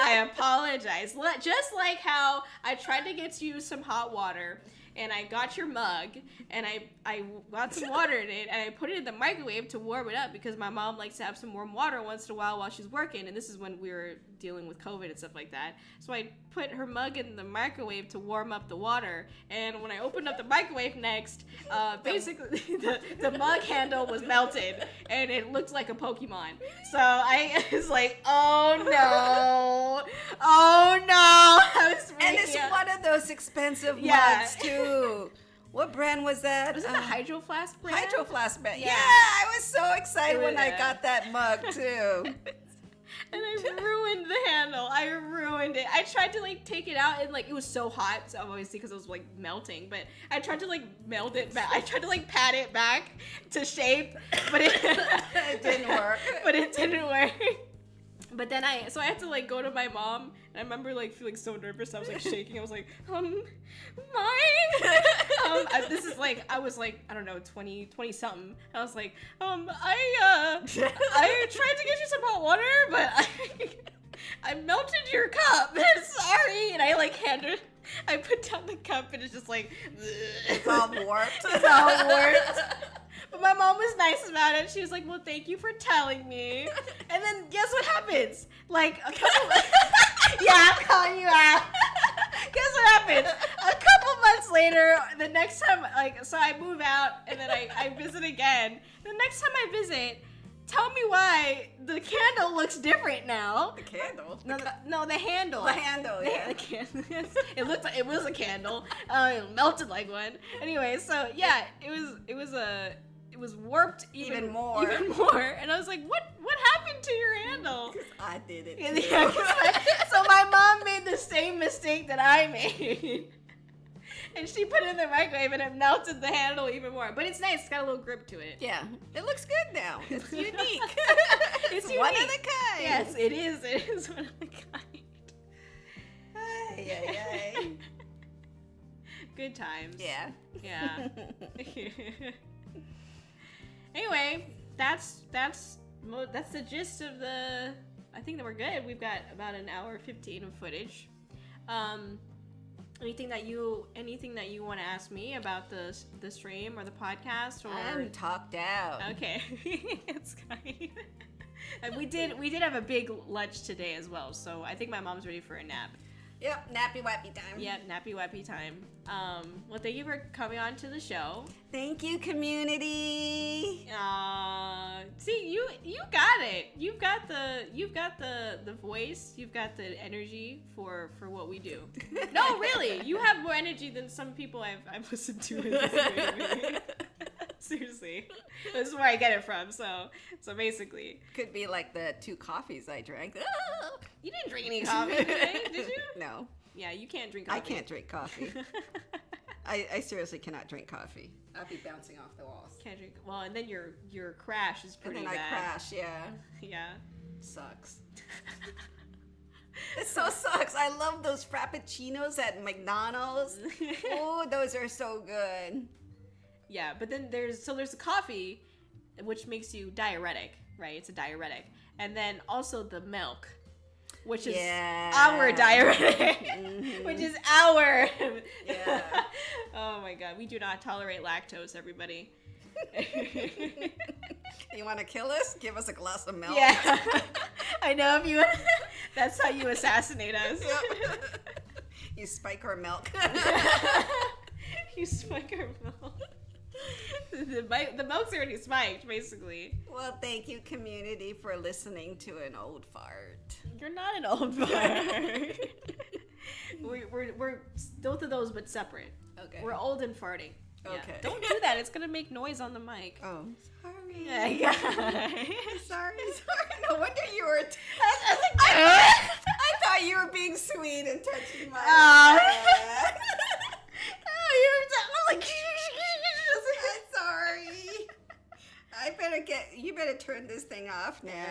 S1: I apologize. Just like how I tried to get you some hot water, and I got your mug, and I got some water in it, and I put it in the microwave to warm it up because my mom likes to have some warm water once in a while she's working, and this is when we were dealing with COVID and stuff like that. So I put her mug in the microwave to warm up the water, and when I opened up the microwave next, basically the mug handle was melted, and it looked like a Pokemon. So I was like, oh no.
S2: And it's one of those expensive mugs too. What brand was that?
S1: Was it the Hydro Flask brand?
S2: Hydro Flask brand. Yeah, I was so excited when I got that mug too.
S1: And I ruined the handle. I ruined it. I tried to like take it out and like it was so hot, so obviously because it was like melting. But I tried to like melt it back. I tried to like pat it back to shape, but it
S2: didn't work.
S1: But it didn't work. But then I had to like go to my mom, and I remember like feeling so nervous. I was like shaking. I was like, Mom. This is like I was like I don't know 20 something. I was like, I tried to get you some hot water, but I melted your cup. Sorry. And I like I put down the cup, and it's just like
S2: it's all warped.
S1: It's all warped. But my mom was nice about it. She was like, well, thank you for telling me. And then guess what happens? Like, a couple yeah, I'm calling you out. Guess what happens? A couple months later, the next time, like, so I move out, and then I visit again. The next time I visit, tell me why the candle looks different now.
S2: The candle?
S1: No, the handle.
S2: The handle, yeah.
S1: The candle. It looked like it was a candle. It melted like one. Anyway, so yeah, it was warped even more. And I was like, what happened to your handle?
S2: Because I did it.
S1: Yeah, so my mom made the same mistake that I made. And she put it in the microwave, and it melted the handle even more. But it's nice. It's got a little grip to it.
S2: Yeah. It looks good now. It's unique.
S1: It's unique.
S2: One of a kind.
S1: Yes, it is. It is one of a kind.
S2: Ay.
S1: Good times.
S2: Yeah.
S1: Yeah. Anyway, that's the gist of the. I think that we're good. We've got about an hour 15 of footage. Anything that you want to ask me about the stream or the podcast? Or
S2: I'm talked out.
S1: Okay, it's fine. And we did have a big lunch today as well, so I think my mom's ready for a nap.
S2: Yep, nappy wappy time.
S1: Yep, nappy wappy time. Well, thank you for coming on to the show.
S2: Thank you, community.
S1: See, you got it. You've got the voice. You've got the energy for what we do. No, really, you have more energy than some people I've listened to in this movie. Seriously, this is where I get it from. So basically,
S2: could be like the 2 coffees I drank.
S1: You didn't drink any coffee today, did you?
S2: No.
S1: Yeah, you can't drink coffee.
S2: I can't drink coffee. I seriously cannot drink coffee. I'll be bouncing off the walls.
S1: Can't drink. Well, and then your crash is pretty bad.
S2: And then I crash. Yeah.
S1: Yeah.
S2: Sucks. It so sucks. I love those frappuccinos at McDonald's. Oh, those are so good.
S1: Yeah, but then there's the coffee, which makes you diuretic, right? It's a diuretic. And then also the milk, which is our diuretic, which is our.
S2: Yeah.
S1: Oh my God, we do not tolerate lactose, everybody.
S2: You want to kill us? Give us a glass of milk.
S1: Yeah. I know if you. That's how you assassinate us.
S2: Yep. You spike our milk.
S1: You spike our milk. The milk's already spiked, basically.
S2: Well, thank you, community, for listening to an old fart.
S1: You're not an old fart. we're both of those, but separate.
S2: Okay.
S1: We're old and farting.
S2: Okay.
S1: Yeah. Don't do that. It's gonna make noise on the mic.
S2: Oh, sorry.
S1: Yeah.
S2: Sorry. No wonder you were. I thought thought you were being sweet and touching my
S1: head.
S2: I'm like, I'm sorry. You better turn this thing off now.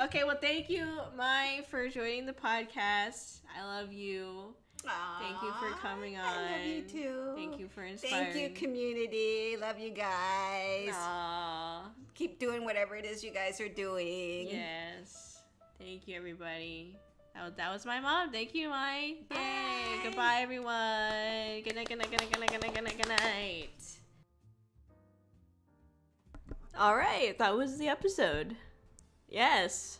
S1: Okay, well, thank you, Mai, for joining the podcast. I love you.
S2: Aww,
S1: thank you for coming on.
S2: I love you too.
S1: Thank you for inspiring.
S2: Thank you, community. Love you guys.
S1: Aww.
S2: Keep doing whatever it is you guys are doing.
S1: Yes. Thank you, everybody. That was my mom. Thank you, Mai.
S2: Bye.
S1: Yay. Goodbye, everyone. Good night, good night, good night, good night, good night, good night, good night. All right, that was the episode. Yes.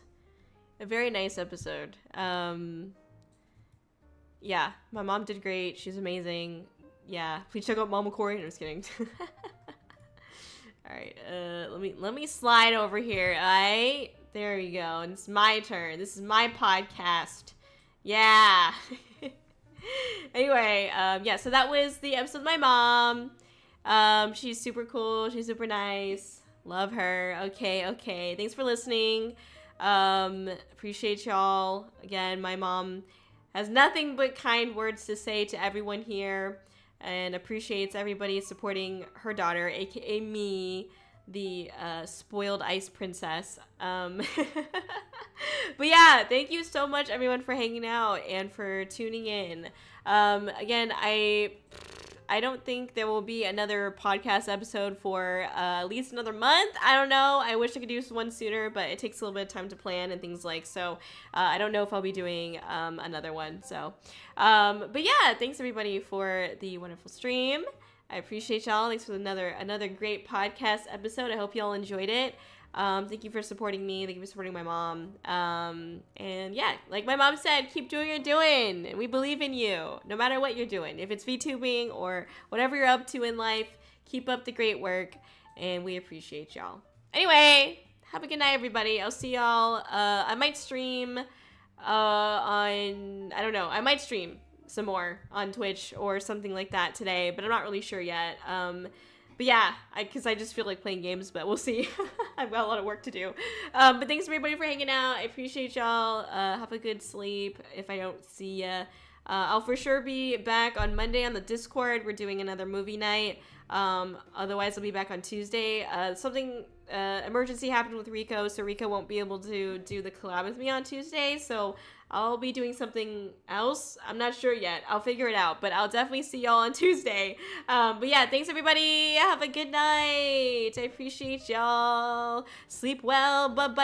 S1: A very nice episode. Yeah, my mom did great. She's amazing. Yeah, please check out Momma Kōri. No, I'm just kidding. All right, let me slide over here. All right, there you go. And it's my turn. This is my podcast. Yeah. Anyway, yeah. So that was the episode with my mom. She's super cool. She's super nice. Love her. Okay. Thanks for listening. Appreciate y'all. Again, my mom has nothing but kind words to say to everyone here and appreciates everybody supporting her daughter, aka me, the spoiled ice princess. But yeah, thank you so much, everyone, for hanging out and for tuning in. Again, I don't think there will be another podcast episode for at least another month. I don't know. I wish I could do one sooner, but it takes a little bit of time to plan and things like so. I don't know if I'll be doing another one. So, but yeah, thanks everybody for the wonderful stream. I appreciate y'all. Thanks for another great podcast episode. I hope y'all enjoyed it. Thank you for supporting me. Thank you for supporting my mom. And yeah, like my mom said, keep doing what you're doing. We believe in you, no matter what you're doing. If it's VTubing or whatever you're up to in life, keep up the great work, and we appreciate y'all. Anyway, have a good night, everybody. I'll see y'all. I might stream I don't know. I might stream some more on Twitch or something like that today, but I'm not really sure yet. But yeah, because I just feel like playing games, but we'll see. I've got a lot of work to do. But thanks everybody for hanging out. I appreciate y'all. Have a good sleep if I don't see ya. I'll for sure be back on Monday on the Discord. We're doing another movie night. Otherwise, I'll be back on Tuesday. Something emergency happened with Rico, so Rico won't be able to do the collab with me on Tuesday. So I'll be doing something else. I'm not sure yet. I'll figure it out, but I'll definitely see y'all on Tuesday. But yeah, thanks everybody. Have a good night. I appreciate y'all. Sleep well. Bye.